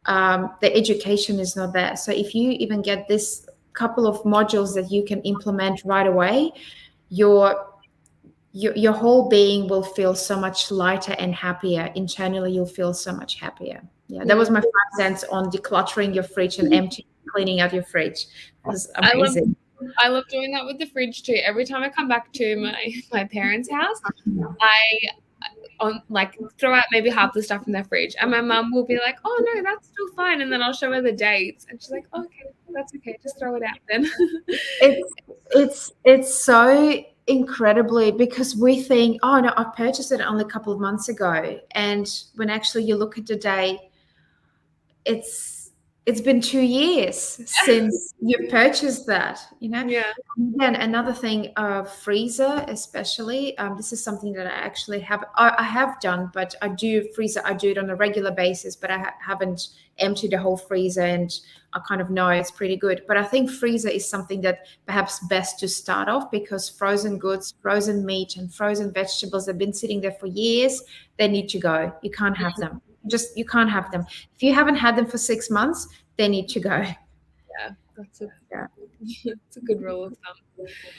the education is not there. So if you even get this couple of modules that you can implement right away, your whole being will feel so much lighter and happier. Internally, you'll feel so much happier. Yeah, that was my 5 cents on decluttering your fridge and cleaning out your fridge. It was amazing. I love doing that with the fridge too. Every time I come back to my parents' house, I throw out maybe half the stuff in their fridge, and my mum will be like, "Oh no, that's still fine," and then I'll show her the dates, and she's like, oh, "Okay, that's okay, just throw it out then." It's so incredibly, because we think, oh no, I purchased it only a couple of months ago, and when actually you look at the date, it's been 2 years since you purchased that, Yeah. Then another thing, freezer especially, this is something that I actually I have done, but I do it on a regular basis, but I haven't emptied the whole freezer, and I kind of know it's pretty good. But I think freezer is something that perhaps best to start off, because frozen goods, frozen meat and frozen vegetables have been sitting there for years. They need to go. You can't have them. You can't have them. If you haven't had them for 6 months, they need to go. Yeah, that's a good rule of thumb.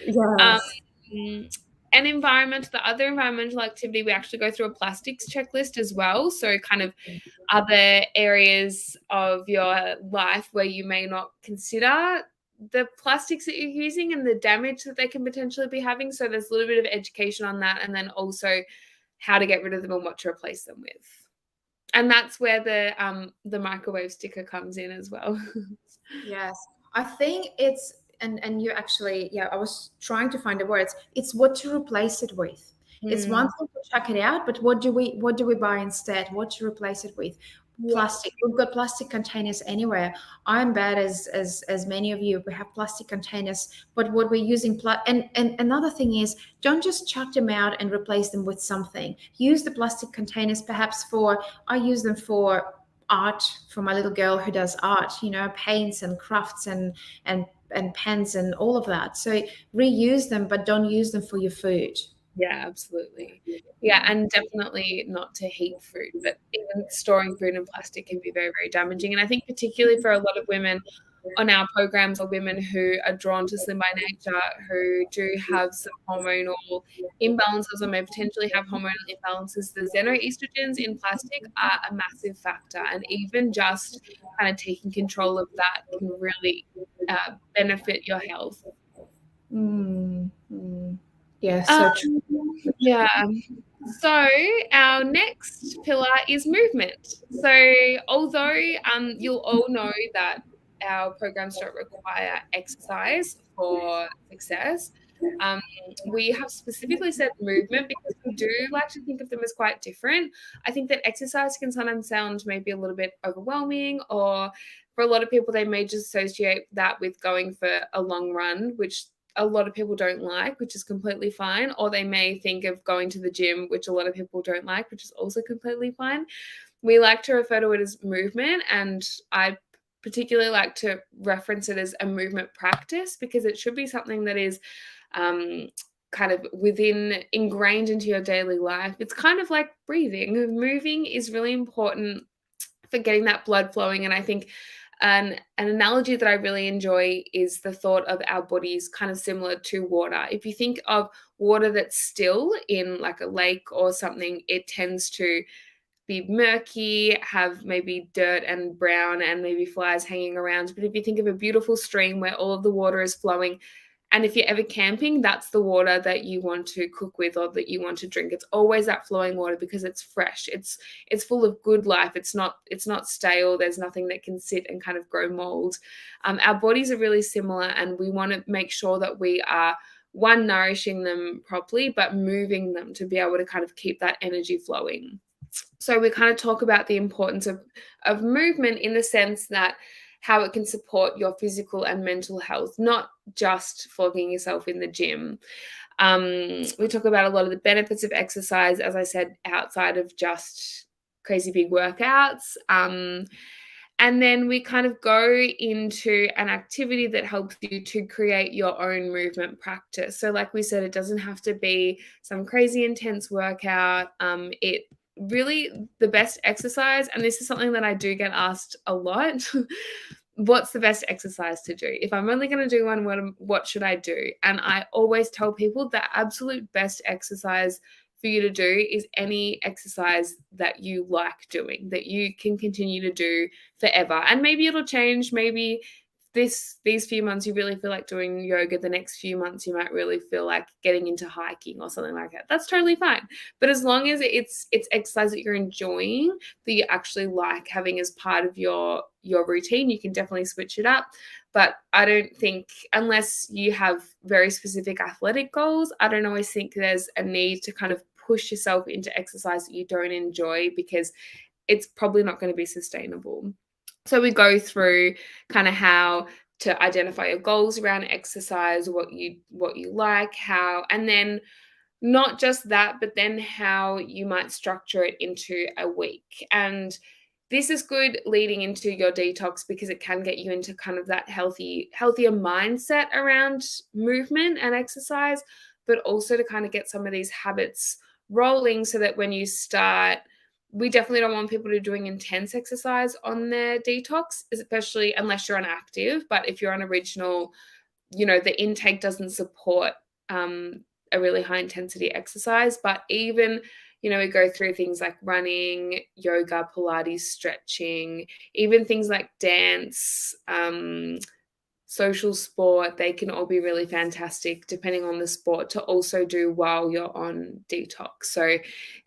Yes. The other environmental activity, we actually go through a plastics checklist as well. So kind of other areas of your life where you may not consider the plastics that you're using and the damage that they can potentially be having. So there's a little bit of education on that, and then also how to get rid of them and what to replace them with. And that's where the microwave sticker comes in as well. Yes, I think it's, and you actually, yeah, I was trying to find the words. It's what to replace it with. It's one thing to chuck it out, but what do we buy instead? What to replace it with? Plastic. We've got plastic containers anywhere. I'm bad as many of you. We have plastic containers, but what we're using, and another thing is, don't just chuck them out and replace them with something. Use the plastic containers perhaps I use them for art, for my little girl who does art, paints and crafts and pens and all of that. So reuse them, but don't use them for your food. Yeah, absolutely. Yeah, and definitely not to heat food, but even storing food in plastic can be very, very damaging. And I think particularly for a lot of women on our programs, or women who are drawn to Slim by Nature, who do have some hormonal imbalances or may potentially have hormonal imbalances, the xenoestrogens in plastic are a massive factor. And even just kind of taking control of that can really benefit your health. Yeah, so true. Yeah. So our next pillar is movement. So although you'll all know that our programs don't require exercise for success, we have specifically said movement because we do like to think of them as quite different. I think that exercise can sometimes sound maybe a little bit overwhelming, or for a lot of people, they may just associate that with going for a long run, which a lot of people don't like, which is completely fine. Or they may think of going to the gym, which a lot of people don't like, which is also completely fine. We like to refer to it as movement, and I particularly like to reference it as a movement practice, because it should be something that is kind of ingrained into your daily life. It's kind of like breathing. Moving is really important for getting that blood flowing. And I think an analogy that I really enjoy is the thought of our bodies kind of similar to water. If you think of water that's still in like a lake or something, it tends to be murky, have maybe dirt and brown and maybe flies hanging around. But if you think of a beautiful stream where all of the water is flowing, and if you're ever camping, that's the water that you want to cook with or that you want to drink. It's always that flowing water because it's fresh. It's full of good life. It's not stale. There's nothing that can sit and kind of grow mold. Our bodies are really similar, and we want to make sure that we are, one, nourishing them properly, but moving them to be able to kind of keep that energy flowing. So we kind of talk about the importance of movement in the sense that how it can support your physical and mental health, not just flogging yourself in the gym. We talk about a lot of the benefits of exercise, as I said, outside of just crazy big workouts. And then we kind of go into an activity that helps you to create your own movement practice. So like we said, it doesn't have to be some crazy intense workout. It really, the best exercise, and this is something that I do get asked a lot, what's the best exercise to do? If I'm only going to do one, what should I do? And I always tell people the absolute best exercise for you to do is any exercise that you like doing, that you can continue to do forever. And maybe it'll change. Maybe these few months you really feel like doing yoga. The next few months you might really feel like getting into hiking or something like that. That's totally fine. But as long as it's exercise that you're enjoying, that you actually like having as part of your routine, you can definitely switch it up. But I don't think, unless you have very specific athletic goals, I don't always think there's a need to kind of push yourself into exercise that you don't enjoy, because it's probably not going to be sustainable. So we go through kind of how to identify your goals around exercise, what you like, how, and then not just that, but then how you might structure it into a week. And this is good leading into your detox, because it can get you into kind of that healthier mindset around movement and exercise, but also to kind of get some of these habits rolling, so that when you start, we definitely don't want people to be doing intense exercise on their detox, especially unless you're on active. But if you're on original, the intake doesn't support a really high intensity exercise. But even, we go through things like running, yoga, Pilates, stretching, even things like dance, social sport, they can all be really fantastic depending on the sport to also do while you're on detox. So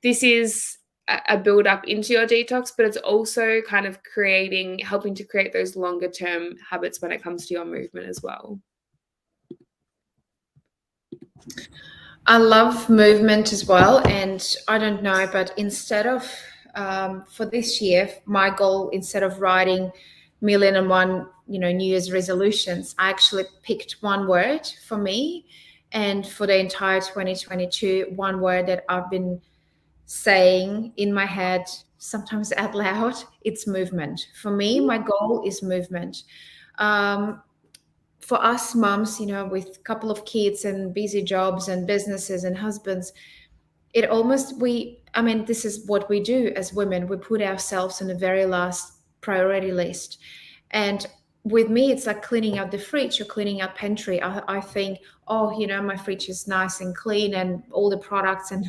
this is a build up into your detox, but it's also kind of helping to create those longer term habits when it comes to your movement as well. I love movement as well. And I don't know, but instead of, for this year, my goal, instead of writing 1,000,001, New Year's resolutions, I actually picked one word for me. And for the entire 2022, one word that I've been saying in my head, sometimes out loud, it's movement. For me, my goal is movement. For us moms, with a couple of kids and busy jobs and businesses and husbands, this is what we do as women. We put ourselves on the very last priority list. And with me, it's like cleaning out the fridge or cleaning out pantry. I think, my fridge is nice and clean and all the products and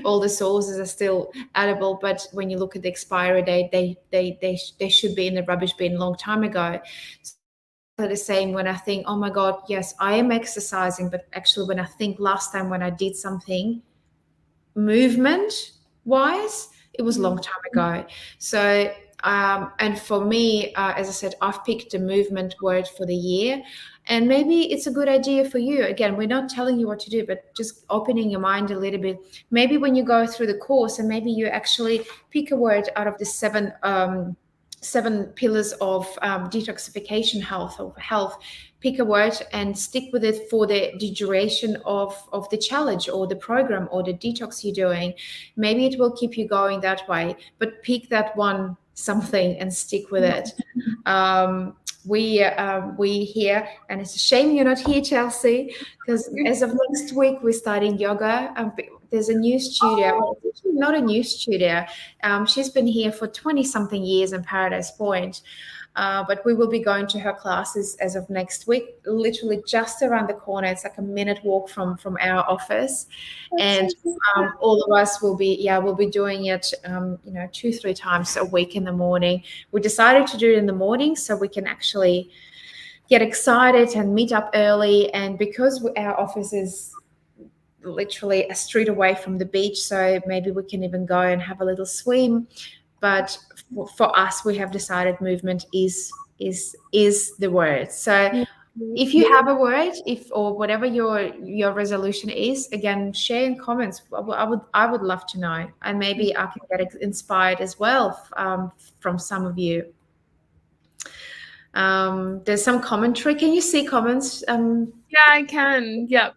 all the sauces are still edible. But when you look at the expiry date, they should be in the rubbish bin a long time ago. The same when I think, oh my God, yes, I am exercising, but actually when I think last time when I did something movement wise, it was a long time ago. So and for me, as I said, I've picked a movement word for the year, and maybe it's a good idea for you. Again, we're not telling you what to do, but just opening your mind a little bit. Maybe when you go through the course, and maybe you actually pick a word out of the seven pillars of detoxification health, pick a word and stick with it for the duration of the challenge or the program or the detox you're doing. Maybe it will keep you going that way, but pick that one something and stick with it. We here, and it's a shame you're not here, Chelsea, because as of next week we're starting yoga. There's a new studio. Well, it's actually not a new studio. She's been here for 20-something years in Paradise Point. But we will be going to her classes as of next week, literally just around the corner. It's like a minute walk from our office. And all of us will be doing it, 2-3 times a week in the morning. We decided to do it in the morning so we can actually get excited and meet up early. And because our office is literally a street away from the beach, so maybe we can even go and have a little swim. But for us, we have decided movement is the word. So if you have a word, or whatever your resolution is, again, share in comments. I would love to know, and maybe I can get inspired as well from some of you. There's some commentary. Can you see comments? Yeah, I can. Yep.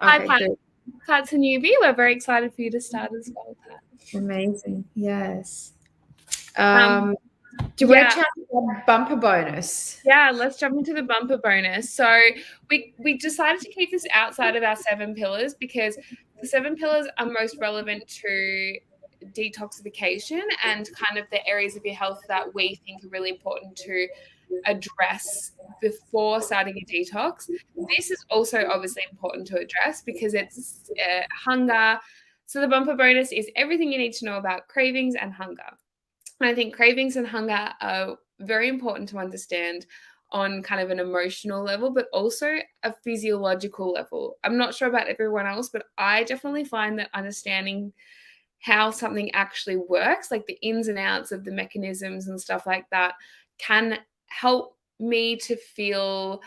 Okay, Hi, Pat. Pat's a newbie. We're very excited for you to start as well, Pat. Amazing. Yes. Do you want to chat about bumper bonus? Yeah, let's jump into the bumper bonus. So we decided to keep this outside of our 7 pillars because the 7 pillars are most relevant to detoxification and kind of the areas of your health that we think are really important to address before starting a detox. This is also obviously important to address because it's hunger. So the bumper bonus is everything you need to know about cravings and hunger. And I think cravings and hunger are very important to understand on kind of an emotional level, but also a physiological level. I'm not sure about everyone else, but I definitely find that understanding how something actually works, like the ins and outs of the mechanisms and stuff like that, can help me to feel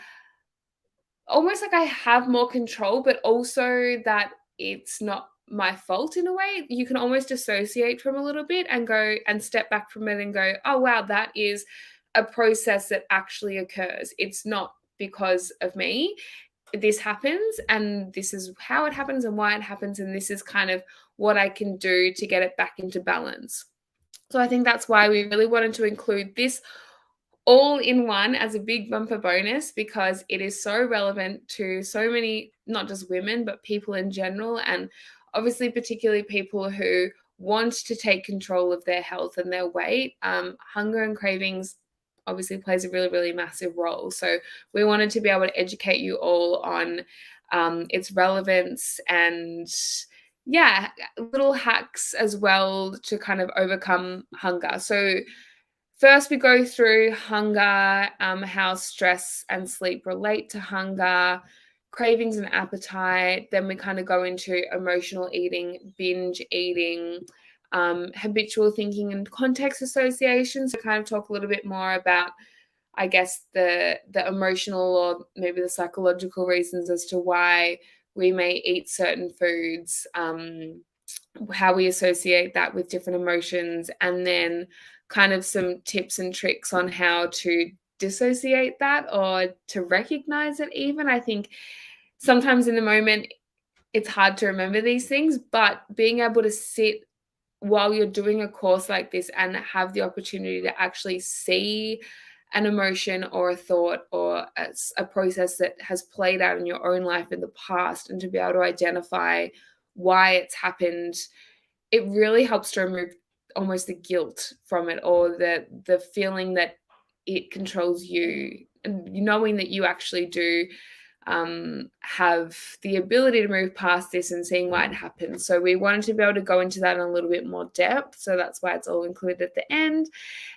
almost like I have more control, but also that it's not my fault in a way. You can almost dissociate from a little bit and go and step back from it and go, oh, wow, that is a process that actually occurs. It's not because of me. This happens and this is how it happens and why it happens. And this is kind of what I can do to get it back into balance. So I think that's why we really wanted to include this all in one as a big bumper bonus because it is so relevant to so many, not just women, but people in general. And obviously, particularly people who want to take control of their health and their weight. Hunger and cravings obviously plays a really, really massive role. So we wanted to be able to educate you all on its relevance and little hacks as well to kind of overcome hunger. So first we go through hunger, how stress and sleep relate to hunger, cravings and appetite. Then we kind of go into emotional eating, binge eating, habitual thinking and context association. So kind of talk a little bit more about, I guess, the emotional or maybe the psychological reasons as to why we may eat certain foods, how we associate that with different emotions, and then kind of some tips and tricks on how to dissociate that or to recognize it even. I think sometimes in the moment it's hard to remember these things, but being able to sit while you're doing a course like this and have the opportunity to actually see an emotion or a thought or a process that has played out in your own life in the past and to be able to identify why it's happened, it really helps to remove almost the guilt from it or the feeling that it controls you, and knowing that you actually do have the ability to move past this and seeing why it happens. So we wanted to be able to go into that in a little bit more depth. So that's why it's all included at the end.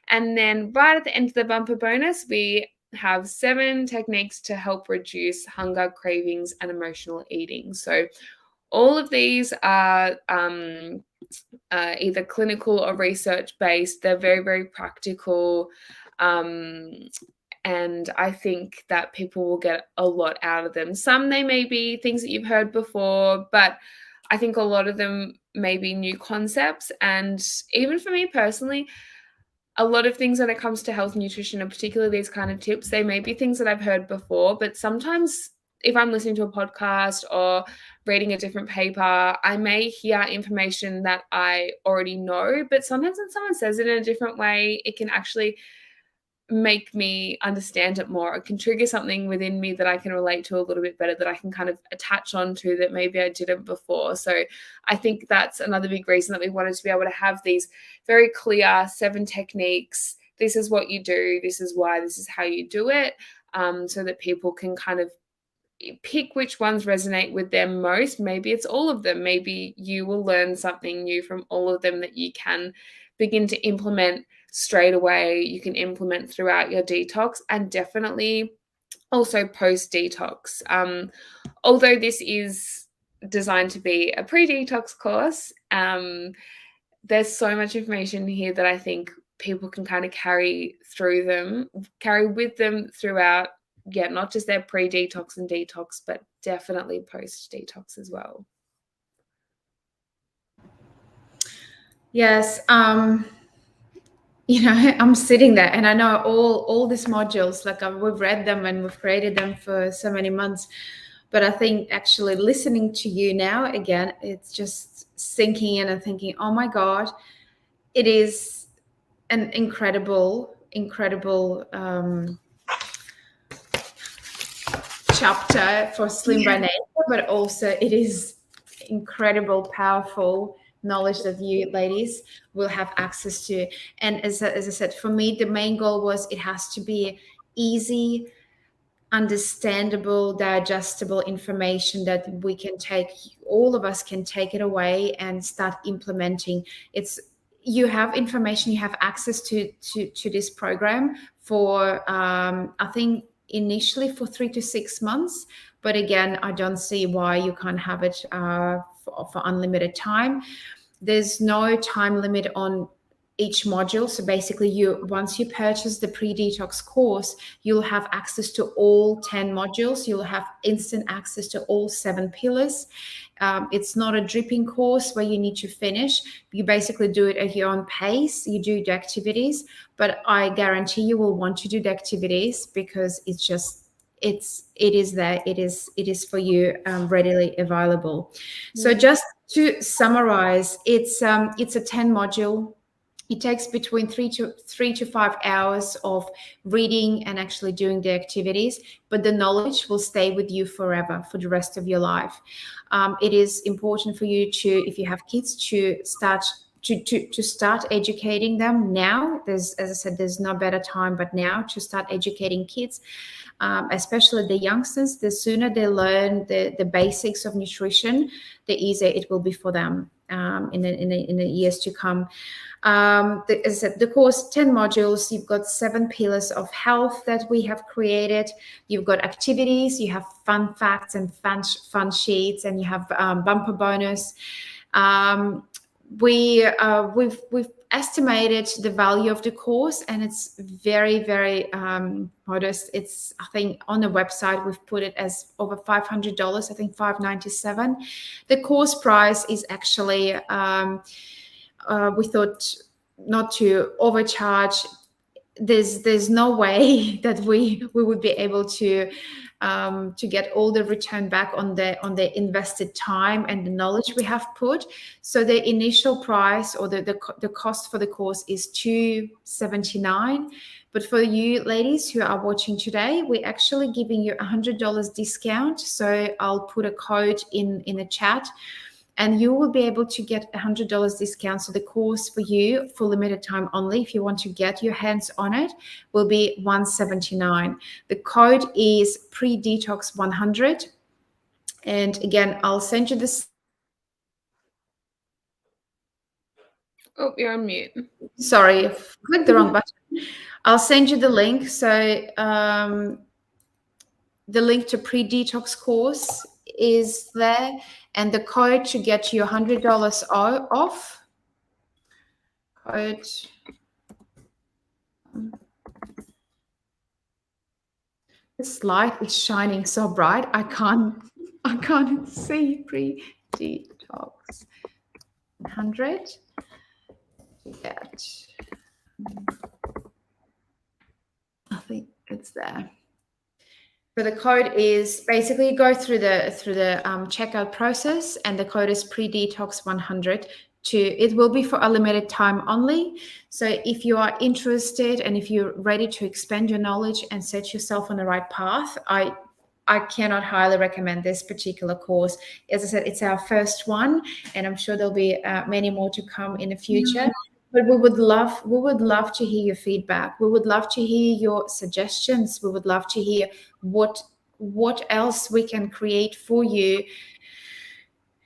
And then right at the end of the bumper bonus, we have 7 techniques to help reduce hunger, cravings, and emotional eating. So all of these are either clinical or research-based. They're very, very practical. And I think that people will get a lot out of them. Some they may be things that you've heard before, but I think a lot of them may be new concepts. And even for me personally, a lot of things when it comes to health and nutrition, and particularly these kind of tips, they may be things that I've heard before, but sometimes if I'm listening to a podcast or reading a different paper, I may hear information that I already know, but sometimes when someone says it in a different way, it can actually make me understand it more. It can trigger something within me that I can relate to a little bit better, that I can kind of attach onto that maybe I didn't before. So I think that's another big reason that we wanted to be able to have these very clear 7 techniques. This is what you do. This is why. This is how you do it, so that people can kind of pick which ones resonate with them most. Maybe it's all of them. Maybe you will learn something new from all of them that you can begin to implement straight away. You can implement throughout your detox and definitely also post-detox. Although this is designed to be a pre-detox course, there's so much information here that I think people can kind of carry with them throughout, not just their pre-detox and detox, but definitely post-detox as well. Yes. I'm sitting there and I know all these modules, like we've read them and we've created them for so many months. But I think actually listening to you now, again, it's just sinking in and thinking, oh my God, it is an incredible incredible chapter for Slim by Nature, but also it is incredible, powerful knowledge that you ladies will have access to. And as I said, for me, the main goal was it has to be easy, understandable, digestible information that we can take, all of us can take it away and start implementing. You have information, you have access to this program for I think initially for 3 to 6 months, but again, I don't see why you can't have it for unlimited time. There's no time limit on each module. So basically, once you purchase the pre-detox course, you'll have access to all 10 modules. You'll have instant access to all 7 pillars. It's not a dripping course where you need to finish. You basically do it at your own pace. You do the activities, but I guarantee you will want to do the activities because it is there. It is for you, readily available. So just to summarize, it's a 10 module. It takes between 3 to 5 hours of reading and actually doing the activities, but the knowledge will stay with you forever, for the rest of your life. It is important for you to, if you have kids, to start educating them now. As I said, there's no better time but now to start educating kids, especially the youngsters. The sooner they learn the basics of nutrition, the easier it will be for them in the years to come. As I said, the course, 10 modules, you've got 7 pillars of health that we have created. You've got activities, you have fun facts and fun sheets, and you have bumper bonus. We've estimated the value of the course, and it's very, very modest. It's, I think on the website we've put it as over $500, I think $597. The course price is actually we thought not to overcharge. There's no way that we would be able to get all the return back on the invested time and the knowledge we have put. So the initial price, or the cost for the course, is $279. But for you ladies who are watching today, we're actually giving you $100 discount. So I'll put a code in the chat, and you will be able to get $100 discount. So the course for you, for limited time only, if you want to get your hands on it, will be $179. The code is Pre-Detox 100. And again, I'll send you this. Oh, you're on mute. Sorry, I clicked the wrong button. I'll send you the link. So the link to Pre-Detox course is there, and the code to get you $100 off. Code. This light is shining so bright, I can't see. Pre-Detox 100 to get. I think it's there. So the code is basically, you go through the checkout process, and the code is Pre-Detox 100. It will be for a limited time only. So if you are interested and if you're ready to expand your knowledge and set yourself on the right path, I cannot highly recommend this particular course. As I said, it's our first one, and I'm sure there'll be many more to come in the future. But we would love to hear your feedback. We would love to hear your suggestions. We would love to hear what else we can create for you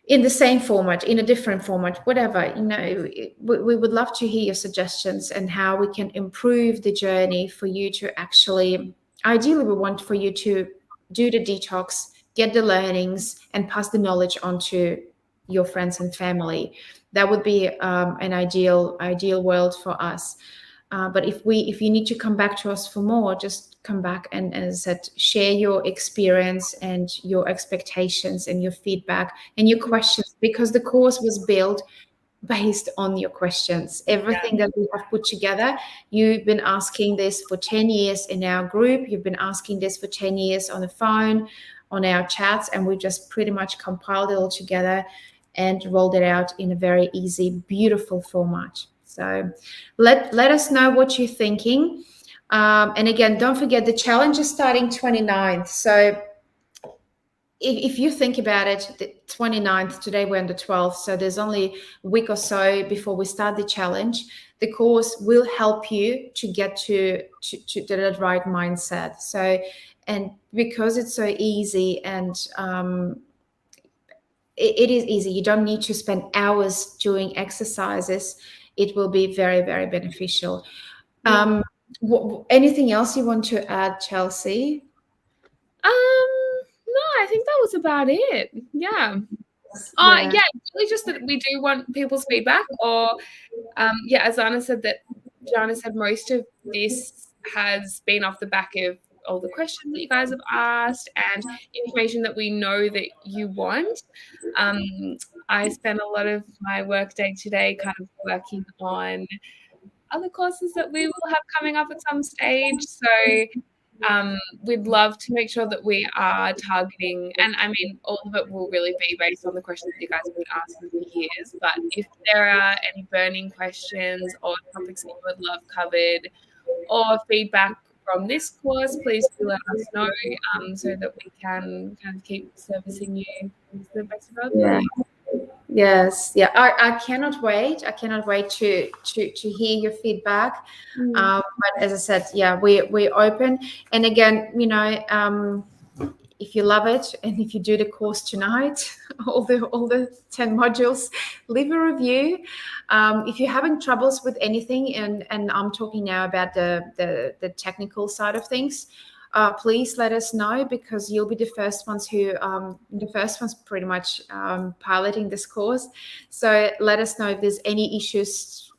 in the same format, in a different format, whatever. We would love to hear your suggestions and how we can improve the journey for you to actually, ideally, we want for you to do the detox, get the learnings, and pass the knowledge on to your friends and family. That would be an ideal world for us. But if you need to come back to us for more, just come back and, as I said, share your experience and your expectations and your feedback and your questions, because the course was built based on your questions. Everything that we have put together, you've been asking this for 10 years in our group. You've been asking this for 10 years on the phone, on our chats, and we just pretty much compiled it all together and rolled it out in a very easy, beautiful format. So let us know what you're thinking. And again, don't forget the challenge is starting 29th. So if you think about it, the 29th, today we're on the 12th, so there's only a week or so before we start the challenge. The course will help you to get to the right mindset. So, and because it's so easy and it is easy, you don't need to spend hours doing exercises. It will be very, very beneficial. Anything else you want to add, Chelsea? No, I think that was about it. Yeah. Yeah, really just that we do want people's feedback, or as Zhanna said, most of this has been off the back of all the questions that you guys have asked and information that we know that you want. I spent a lot of my work day today kind of working on other courses that we will have coming up at some stage. So we'd love to make sure that we are targeting, and I mean, all of it will really be based on the questions that you guys have been asking for years. But if there are any burning questions or topics that you would love covered or feedback from this course, please do let us know so that we can kind of keep servicing you to the best of our ability. Yes, yeah, I cannot wait. I cannot wait to hear your feedback. But as I said, yeah, we're open. And again, if you love it and if you do the course tonight, all the 10 modules, leave a review. If you're having troubles with anything, and I'm talking now about the technical side of things, please let us know, because you'll be the first ones pretty much piloting this course. So let us know if there's any issues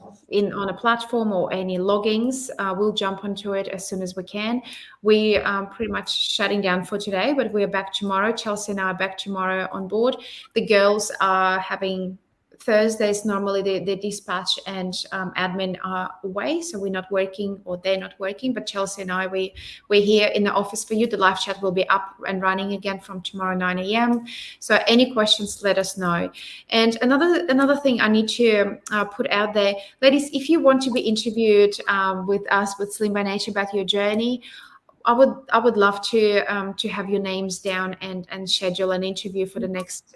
on a platform or any loggings. We'll jump onto it as soon as we can. We are pretty much shutting down for today, but we're back tomorrow. Chelsea and I are back tomorrow on board. The girls are having Thursdays, normally the dispatch and admin are away, so we're not working, or they're not working. But Chelsea and I, we're here in the office for you. The live chat will be up and running again from tomorrow 9 a.m. So any questions, let us know. And another thing I need to put out there, ladies, if you want to be interviewed with us with Slim by Nature about your journey, I would love to have your names down and schedule an interview for the next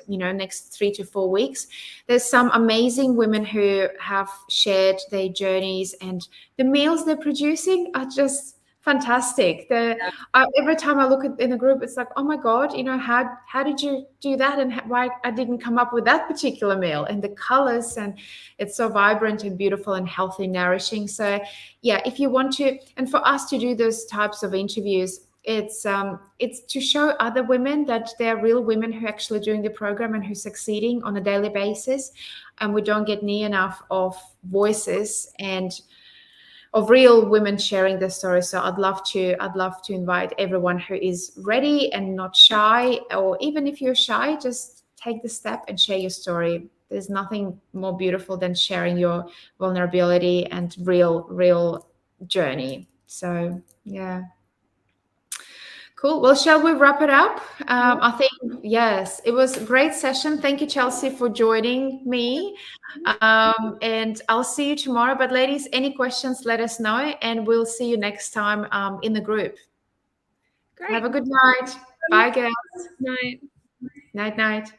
3 to 4 weeks. There's some amazing women who have shared their journeys, and the meals they're producing are just fantastic. Every time I look in the group, it's like, oh my God, how did you do that, and why I didn't come up with that particular meal, and the colors, and it's so vibrant and beautiful and healthy, nourishing. So yeah, if you want to, and for us to do those types of interviews, it's to show other women that they're real women who are actually doing the program and who are succeeding on a daily basis, and we don't get near enough of voices and of real women sharing their stories. So I'd love to invite everyone who is ready and not shy, or even if you're shy, just take the step and share your story. There's nothing more beautiful than sharing your vulnerability and real journey. So yeah. Cool. Well, shall we wrap it up? I think, yes, it was a great session. Thank you, Chelsea, for joining me. And I'll see you tomorrow. But ladies, any questions, let us know, and we'll see you next time in the group. Great. Have a good night. Bye, girls. Night. Night.